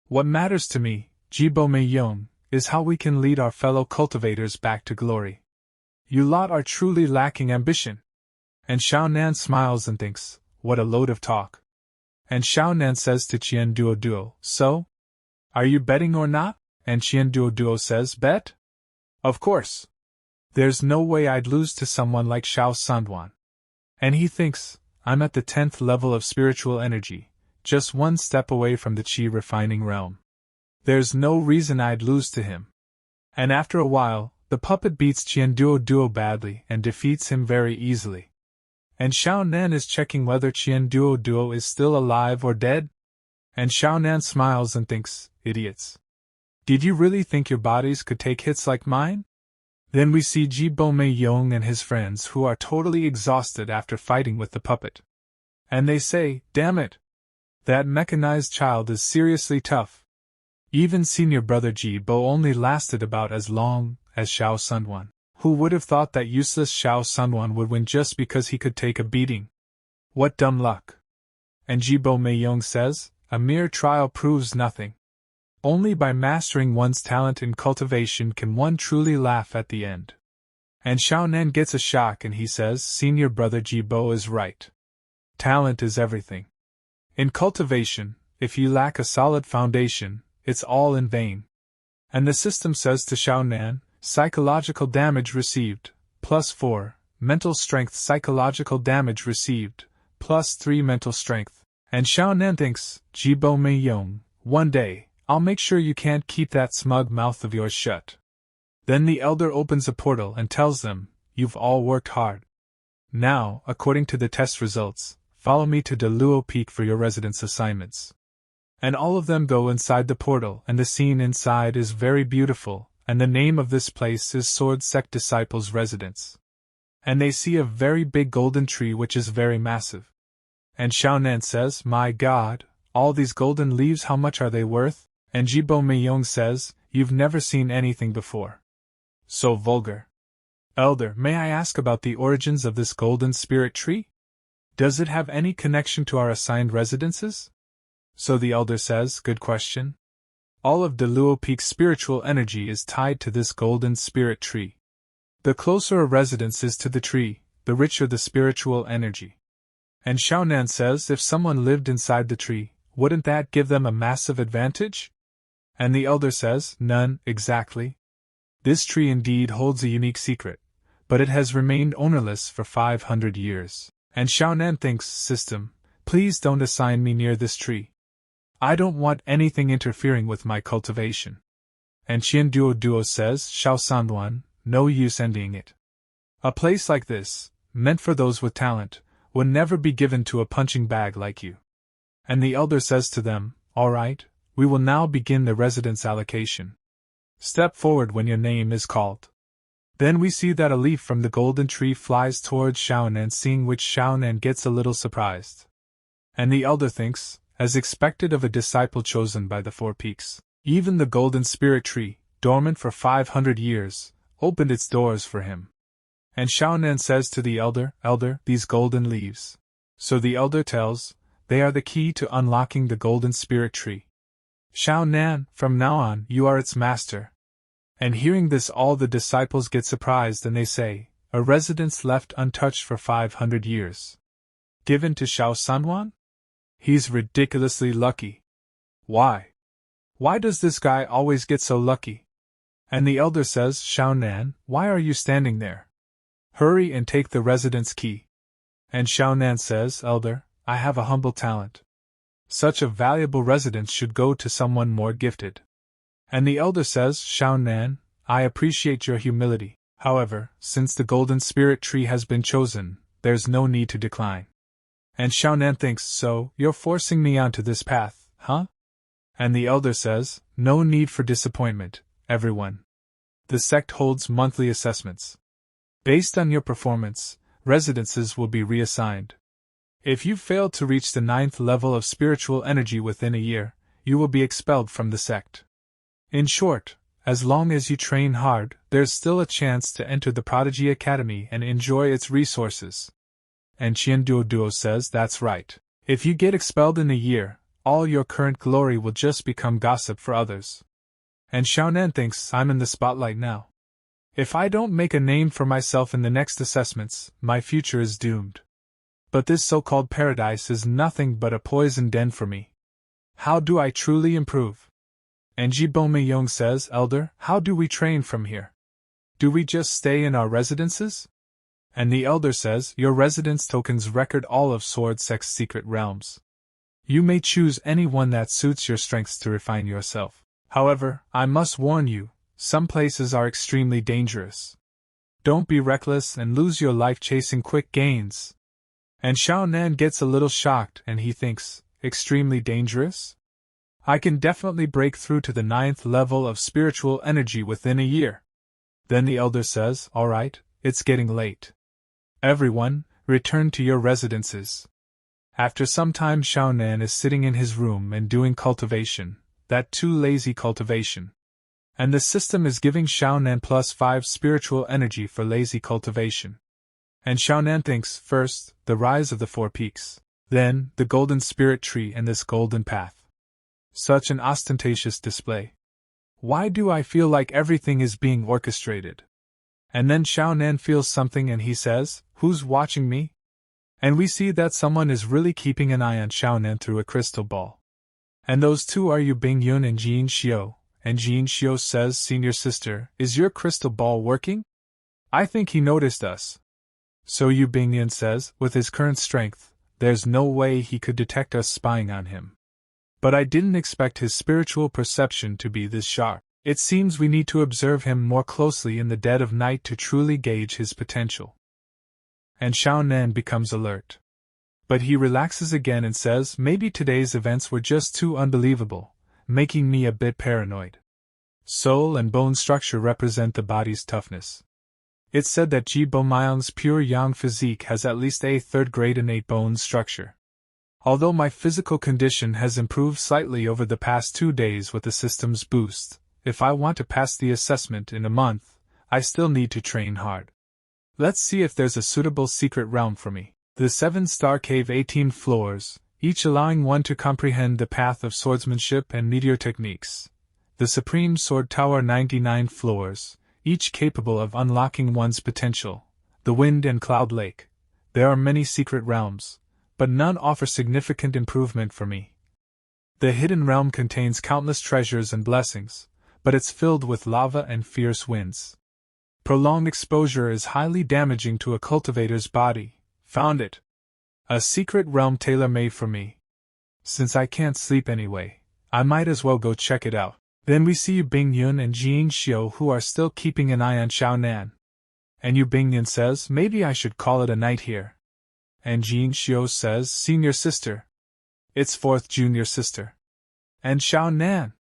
What matters to me, Jibo Meiyong, is how we can lead our fellow cultivators back to glory. You lot are truly lacking ambition. And Xiao Nan smiles and thinks, what a load of talk. And Xiao Nan says to Qian Duo Duo, so? Are you betting or not? And Qian Duo Duo says, bet? Of course. There's no way I'd lose to someone like Xiao Sanduan. And he thinks, I'm at the 10th level of spiritual energy, just one step away from the Qi refining realm. There's no reason I'd lose to him. And after a while, the puppet beats Qian Duo Duo badly and defeats him very easily. And Xiao Nan is checking whether Qian Duo Duo is still alive or dead. And Xiao Nan smiles and thinks, idiots. Did you really think your bodies could take hits like mine? Then we see Jibo Meiyong and his friends who are totally exhausted after fighting with the puppet. And they say, damn it! That mechanized child is seriously tough. Even Senior Brother Jibo only lasted about as long as Xiao Sanduan. Who would have thought that useless Xiao Sanduan would win just because he could take a beating? What dumb luck! And Jibo Meiyong says, a mere trial proves nothing. Only by mastering one's talent in cultivation can one truly laugh at the end. And Xiao Nan gets a shock and he says, Senior Brother Jibo is right. Talent is everything. In cultivation, if you lack a solid foundation, it's all in vain. And the system says to Xiao Nan, psychological damage received, +4, mental strength psychological damage received, +3 mental strength. And Xiao Nan thinks, Jibo Meiyong, one day, I'll make sure you can't keep that smug mouth of yours shut. Then the elder opens a portal and tells them, you've all worked hard. Now, according to the test results, follow me to Deluo Peak for your residence assignments. And all of them go inside the portal and the scene inside is very beautiful, and the name of this place is Sword Sect Disciples' Residence. And they see a very big golden tree which is very massive. And Xiao Nan says, my God, all these golden leaves, how much are they worth? And Jibo Meiyong says, you've never seen anything before. So vulgar. Elder, may I ask about the origins of this golden spirit tree? Does it have any connection to our assigned residences? So the elder says, good question. All of Deluo Peak's spiritual energy is tied to this golden spirit tree. The closer a residence is to the tree, the richer the spiritual energy. And Xiao Nan says, if someone lived inside the tree, wouldn't that give them a massive advantage? And the elder says, none, exactly. This tree indeed holds a unique secret, but it has remained ownerless for 500 years. And Xiao Nan thinks, system, please don't assign me near this tree. I don't want anything interfering with my cultivation. And Qian Duo Duo says, Xiao Sanduan, no use envying it. A place like this, meant for those with talent, would never be given to a punching bag like you. And the elder says to them, all right, we will now begin the residence allocation. Step forward when your name is called. Then we see that a leaf from the golden tree flies towards Xiao Nan, seeing which Xiao Nan gets a little surprised. And the elder thinks, as expected of a disciple chosen by the Four Peaks, even the golden spirit tree, dormant for 500 years, opened its doors for him. And Xiao Nan says to the elder, Elder, these golden leaves. So the elder tells, they are the key to unlocking the golden spirit tree. Xiao Nan, from now on, you are its master. And hearing this, all the disciples get surprised and they say, a residence left untouched for 500 years. Given to Xiao Sanduan? He's ridiculously lucky. Why? Why does this guy always get so lucky? And the elder says, Xiao Nan, why are you standing there? Hurry and take the residence key. And Xiao Nan says, Elder, I have a humble talent. Such a valuable residence should go to someone more gifted. And the elder says, Xiao Nan, I appreciate your humility. However, since the golden spirit tree has been chosen, there's no need to decline. And Xiao Nan thinks, so, you're forcing me onto this path, huh? And the elder says, no need for disappointment, everyone. The sect holds monthly assessments. Based on your performance, residences will be reassigned. If you fail to reach the 9th level of spiritual energy within a year, you will be expelled from the sect. In short, as long as you train hard, there's still a chance to enter the Prodigy Academy and enjoy its resources. And Qian Duo says that's right. If you get expelled in a year, all your current glory will just become gossip for others. And Xiao Nan thinks I'm in the spotlight now. If I don't make a name for myself in the next assessments, my future is doomed. But this so-called paradise is nothing but a poison den for me. How do I truly improve? And Ji Bomeyong says, Elder, how do we train from here? Do we just stay in our residences? And the Elder says, your residence tokens record all of Sword Sect's secret realms. You may choose any one that suits your strengths to refine yourself. However, I must warn you, some places are extremely dangerous. Don't be reckless and lose your life chasing quick gains. And Xiao Nan gets a little shocked and he thinks, extremely dangerous? I can definitely break through to the 9th level of spiritual energy within a year. Then the Elder says, alright, it's getting late. Everyone, return to your residences. After some time Xiao Nan is sitting in his room and doing cultivation, that too lazy cultivation. And the system is giving Xiao Nan +5 spiritual energy for lazy cultivation. And Xiao Nan thinks, first, the rise of the 4 peaks, then, the golden spirit tree and this golden path. Such an ostentatious display. Why do I feel like everything is being orchestrated? And then Xiao Nan feels something and he says, who's watching me? And we see that someone is really keeping an eye on Xiao Nan through a crystal ball. And those two are Yu Bingyun and Jin Xiao, and Jin Xiao says, Senior sister, is your crystal ball working? I think he noticed us. So Yu Bingyun says, with his current strength, there's no way he could detect us spying on him. But I didn't expect his spiritual perception to be this sharp. It seems we need to observe him more closely in the dead of night to truly gauge his potential. And Xiao Nan becomes alert. But he relaxes again and says, maybe today's events were just too unbelievable, making me a bit paranoid. Soul and bone structure represent the body's toughness. It's said that Ji Bomeyong's pure yang physique has at least a 3rd grade innate bone structure. Although my physical condition has improved slightly over the past 2 days with the system's boost, if I want to pass the assessment in a month, I still need to train hard. Let's see if there's a suitable secret realm for me. The 7-star cave 18 floors, each allowing one to comprehend the path of swordsmanship and meteor techniques. The Supreme Sword Tower 99 floors, each capable of unlocking one's potential. The Wind and Cloud Lake. There are many secret realms, but none offer significant improvement for me. The Hidden Realm contains countless treasures and blessings, but it's filled with lava and fierce winds. Prolonged exposure is highly damaging to a cultivator's body. Found it. A secret realm tailor-made for me. Since I can't sleep anyway, I might as well go check it out. Then we see Yu Bingyun and Jin Xiao who are still keeping an eye on Xiao Nan. And Yu Bingyun says, maybe I should call it a night here. And Jin Xiao says, Senior sister. It's 4th junior sister. And Xiao Nan.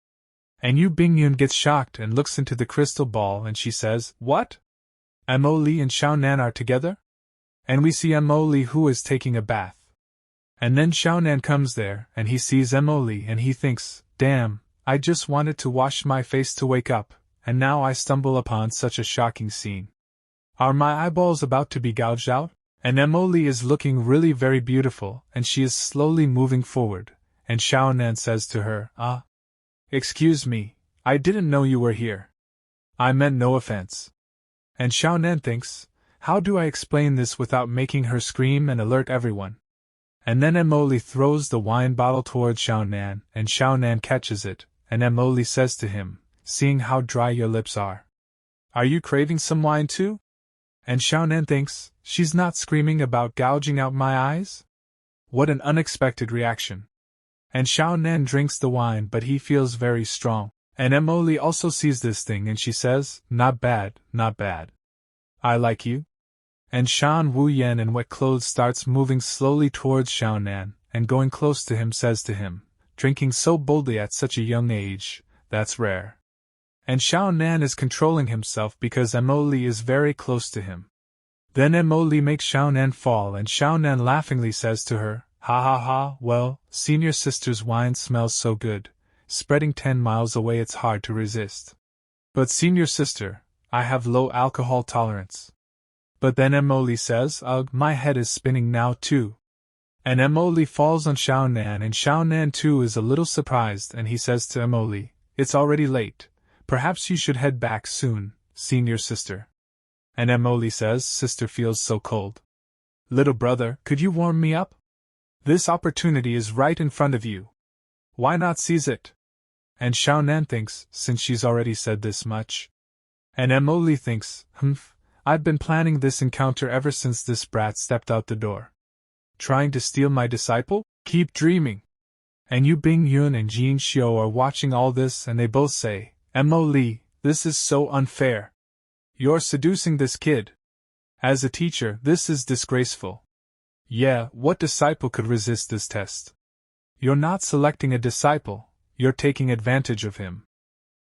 And Yu Bingyun gets shocked and looks into the crystal ball and she says, what? Mo Li and Xiao Nan are together? And we see Mo Li who is taking a bath. And then Xiao Nan comes there and he sees Mo Li and he thinks, damn, I just wanted to wash my face to wake up, and now I stumble upon such a shocking scene. Are my eyeballs about to be gouged out? And Mo Li is looking really very beautiful, and she is slowly moving forward, and Xiao Nan says to her, excuse me, I didn't know you were here. I meant no offense. And Xiao Nan thinks, how do I explain this without making her scream and alert everyone? And then Mo Li throws the wine bottle towards Xiao Nan, and Xiao Nan catches it, and Mo Li says to him, seeing how dry your lips are you craving some wine too? And Xiao Nan thinks, she's not screaming about gouging out my eyes? What an unexpected reaction. And Xiao Nan drinks the wine but he feels very strong. And Mo Li also sees this thing and she says, not bad, not bad. I like you. And Shan Wu Yan in wet clothes starts moving slowly towards Xiao Nan, and going close to him says to him, drinking so boldly at such a young age, that's rare. And Xiao Nan is controlling himself because Mo Li is very close to him. Then Mo Li makes Xiao Nan fall and Xiao Nan laughingly says to her, ha ha ha, well, senior sister's wine smells so good, spreading 10 miles away it's hard to resist. But senior sister, I have low alcohol tolerance. But then Emily says, ugh, my head is spinning now too. And Emily falls on Xiao Nan, and Xiao Nan too is a little surprised, and he says to Emily, it's already late, perhaps you should head back soon, senior sister. And Emily says, sister feels so cold. Little brother, could you warm me up? This opportunity is right in front of you. Why not seize it? And Xiao Nan thinks, since she's already said this much. And Emily thinks, I've been planning this encounter ever since this brat stepped out the door. Trying to steal my disciple? Keep dreaming. And Yu Bingyun and Jin Xiu are watching all this, and they both say, Emily, this is so unfair. You're seducing this kid. As a teacher, this is disgraceful. Yeah, what disciple could resist this test? You're not selecting a disciple, you're taking advantage of him.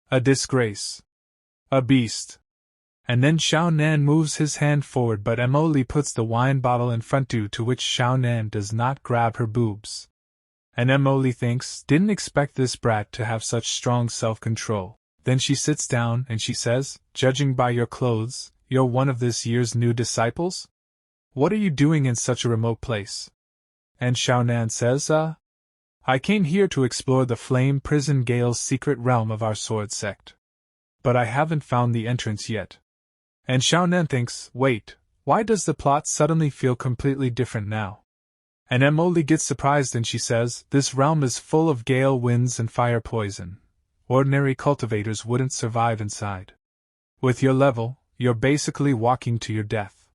A disgrace. A beast. And then Xiao Nan moves his hand forward, but Emily puts the wine bottle in front, due to which Xiao Nan does not grab her boobs. And Emily thinks, didn't expect this brat to have such strong self-control. Then she sits down and she says, judging by your clothes, you're one of this year's new disciples? What are you doing in such a remote place? And Xiao Nan says, I came here to explore the flame prison Gale's secret realm of our sword sect. But I haven't found the entrance yet. And Xiao Nan thinks, wait, why does the plot suddenly feel completely different now? And Emily gets surprised and she says, this realm is full of gale winds and fire poison. Ordinary cultivators wouldn't survive inside. With your level, you're basically walking to your death.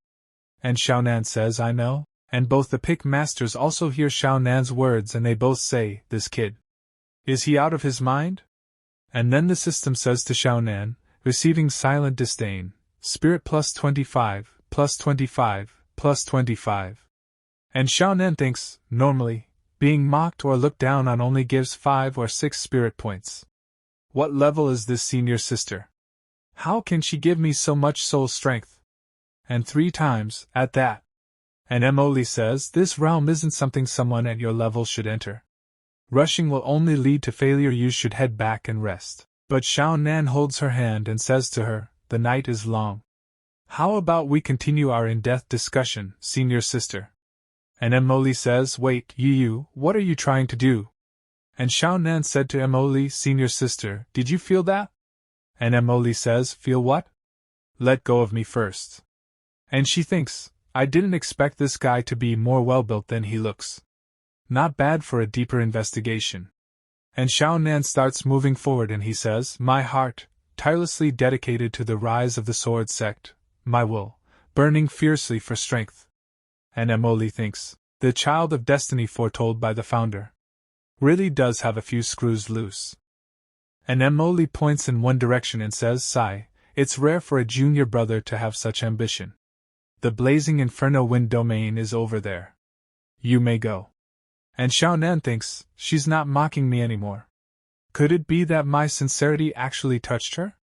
And Xiao Nan says, I know, and both the pick masters also hear Xiao Nan's words and they both say, this kid. Is he out of his mind? And then the system says to Xiao Nan, receiving silent disdain, spirit plus 25, plus 25, plus 25. And Xiao Nan thinks, normally, being mocked or looked down on only gives 5 or 6 spirit points. What level is this senior sister? How can she give me so much soul strength? And 3 times, at that. And Emily says, this realm isn't something someone at your level should enter. Rushing will only lead to failure, you should head back and rest. But Xiao Nan holds her hand and says to her, the night is long. How about we continue our in-depth discussion, senior sister? And Emily says, wait, you, what are you trying to do? And Xiao Nan said to Emily, senior sister, did you feel that? And Emily says, feel what? Let go of me first. And she thinks, I didn't expect this guy to be more well-built than he looks. Not bad for a deeper investigation. And Xiao Nan starts moving forward and he says, my heart, tirelessly dedicated to the rise of the sword sect, my will, burning fiercely for strength. And Emily thinks, the child of destiny foretold by the founder really does have a few screws loose. And Emily points in one direction and says, sigh, it's rare for a junior brother to have such ambition. The blazing inferno wind domain is over there. You may go. And Xiao Nan thinks, she's not mocking me anymore. Could it be that my sincerity actually touched her?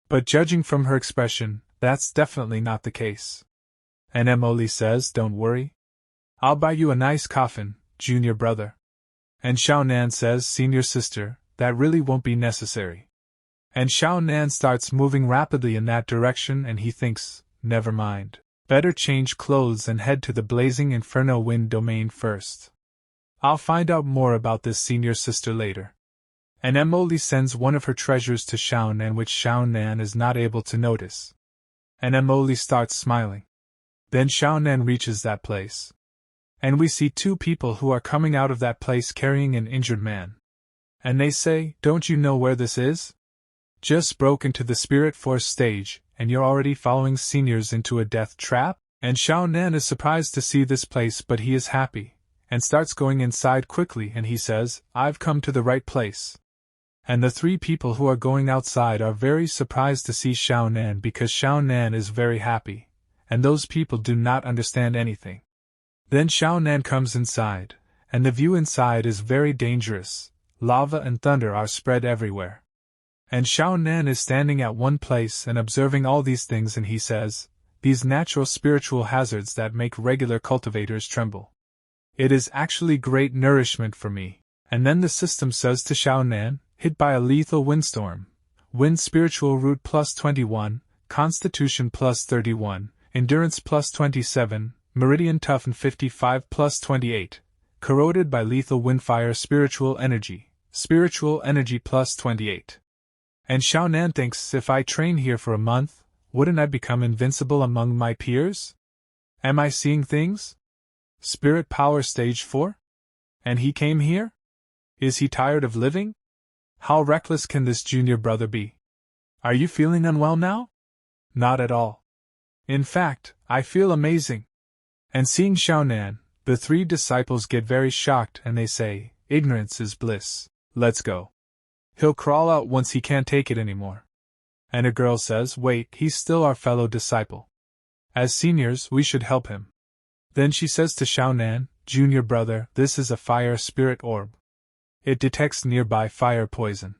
But judging from her expression, that's definitely not the case. And Emily says, don't worry. I'll buy you a nice coffin, junior brother. And Xiao Nan says, senior sister, that really won't be necessary. And Xiao Nan starts moving rapidly in that direction and he thinks, never mind. Better change clothes and head to the blazing inferno wind domain first. I'll find out more about this senior sister later. And Emily sends one of her treasures to Xiao Nan, which Xiao Nan is not able to notice. And Emily starts smiling. Then Xiao Nan reaches that place. And we see 2 people who are coming out of that place carrying an injured man. And they say, don't you know where this is? Just broke into the Spirit Force stage, and you're already following seniors into a death trap? And Xiao Nan is surprised to see this place, but he is happy, and starts going inside quickly, and he says, I've come to the right place. And the 3 people who are going outside are very surprised to see Xiao Nan because Xiao Nan is very happy, and those people do not understand anything. Then Xiao Nan comes inside, and the view inside is very dangerous. Lava and thunder are spread everywhere. And Xiao Nan is standing at one place and observing all these things, and he says, these natural spiritual hazards that make regular cultivators tremble. It is actually great nourishment for me. And then the system says to Xiao Nan, hit by a lethal windstorm, Wind spiritual root plus 21, constitution plus 31, endurance plus 27, meridian toughen 55 plus 28, corroded by lethal windfire spiritual energy plus 28. And Xiao Nan thinks, if I train here for a month, wouldn't I become invincible among my peers? Am I seeing things? Spirit power stage 4? And he came here? Is he tired of living? How reckless can this junior brother be? Are you feeling unwell now? Not at all. In fact, I feel amazing. And seeing Xiao Nan, the 3 disciples get very shocked and they say, ignorance is bliss, let's go. He'll crawl out once he can't take it anymore. And a girl says, wait, he's still our fellow disciple. As seniors, we should help him. Then she says to Xiao Nan, junior brother, this is a fire spirit orb. It detects nearby fire poison.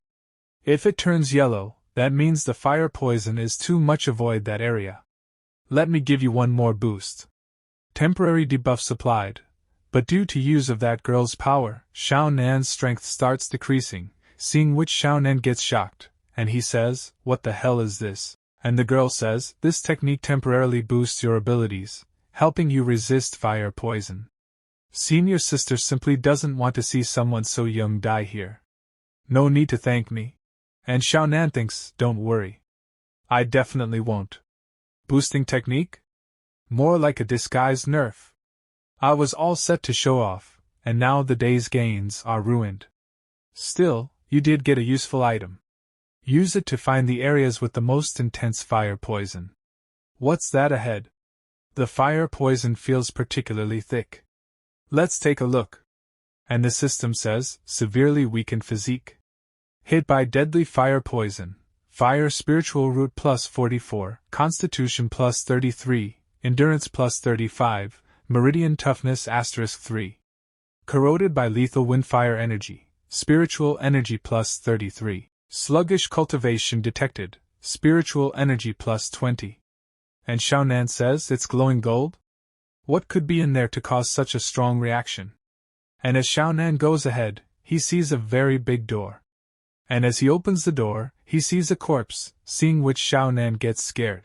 If it turns yellow, that means the fire poison is too much, avoid that area. Let me give you one more boost. Temporary debuff supplied, but due to use of that girl's power, Xiao Nan's strength starts decreasing, seeing which Xiao Nan gets shocked, and he says, what the hell is this? And the girl says, this technique temporarily boosts your abilities, helping you resist fire poison. Senior sister simply doesn't want to see someone so young die here. No need to thank me. And Xiao Nan thinks, don't worry. I definitely won't. Boosting technique? More like a disguised nerf. I was all set to show off, and now the day's gains are ruined. Still, you did get a useful item. Use it to find the areas with the most intense fire poison. What's that ahead? The fire poison feels particularly thick. Let's take a look. And the system says, severely weakened physique. Hit by deadly fire poison. Fire spiritual root plus 44, constitution plus 33, endurance plus 35, meridian toughness asterisk 3. Corroded by lethal windfire energy. Spiritual energy plus 33. Sluggish cultivation detected. Spiritual energy plus 20. And Xiao Nan says it's glowing gold? What could be in there to cause such a strong reaction? And as Xiao Nan goes ahead, he sees a very big door. And as he opens the door, he sees a corpse, seeing which Xiao Nan gets scared.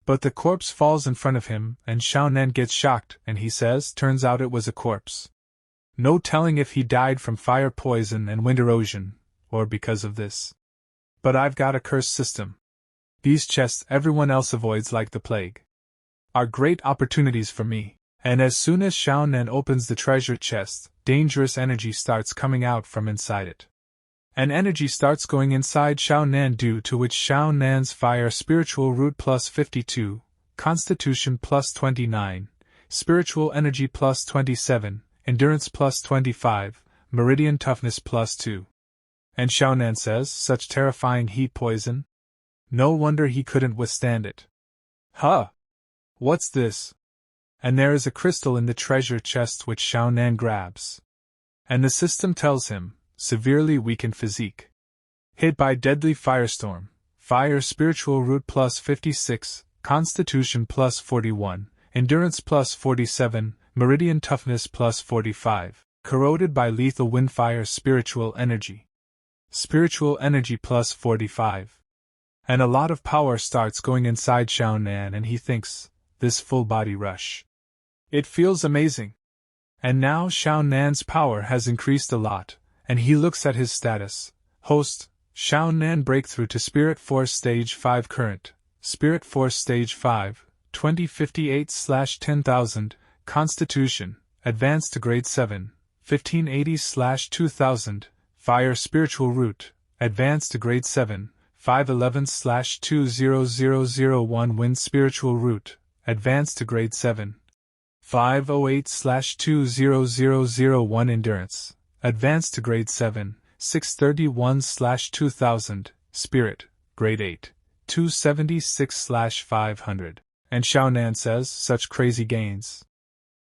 But the corpse falls in front of him, and Xiao Nan gets shocked, and he says, turns out it was a corpse. No telling if he died from fire poison and wind erosion, or because of this. But I've got a cursed system. These chests everyone else avoids like the plague are great opportunities for me. And as soon as Xiao Nan opens the treasure chest, dangerous energy starts coming out from inside it. And energy starts going inside Xiao Nan, due to which Xiao Nan's fire spiritual root plus 52, constitution plus 29, spiritual energy plus 27, endurance plus 25, meridian toughness plus 2. And Xiao Nan says, such terrifying heat poison? No wonder he couldn't withstand it. Huh! What's this? And there is a crystal in the treasure chest which Xiao Nan grabs. And the system tells him, severely weakened physique. Hit by deadly firestorm, fire spiritual root plus 56, constitution plus 41, endurance plus 47, meridian toughness plus 45, corroded by lethal windfire spiritual energy plus 45. And a lot of power starts going inside Xiao Nan, and he thinks, this full body rush. It feels amazing. And now Xiao Nan's power has increased a lot, and he looks at his status. Host, Xiao Nan breakthrough to Spirit Force Stage 5 current, Spirit Force Stage 5, 2058/10000, Constitution, advanced to Grade 7, 1580/2000, Fire Spiritual Root, advanced to Grade 7, 511/20001, Wind Spiritual Root, advanced to Grade 7, 508/20001, Endurance, advanced to Grade 7, 631/2000, Spirit, Grade 8, 276/500. And Xiao Nan says, such crazy gains.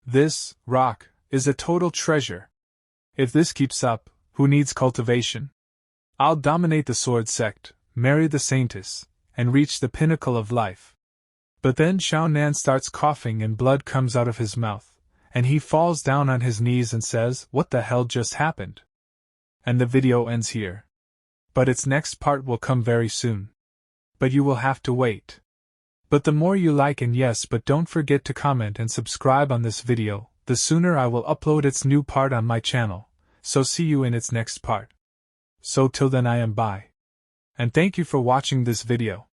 This rock is a total treasure. If this keeps up, who needs cultivation? I'll dominate the Sword Sect, marry the Saintess, and reach the pinnacle of life. But then Xiao Nan starts coughing and blood comes out of his mouth, and he falls down on his knees and says, what the hell just happened? And the video ends here. But its next part will come very soon. But you will have to wait. But the more you like and yes, but don't forget to comment and subscribe on this video, the sooner I will upload its new part on my channel, so see you in its next part. So till then I am bye. And thank you for watching this video.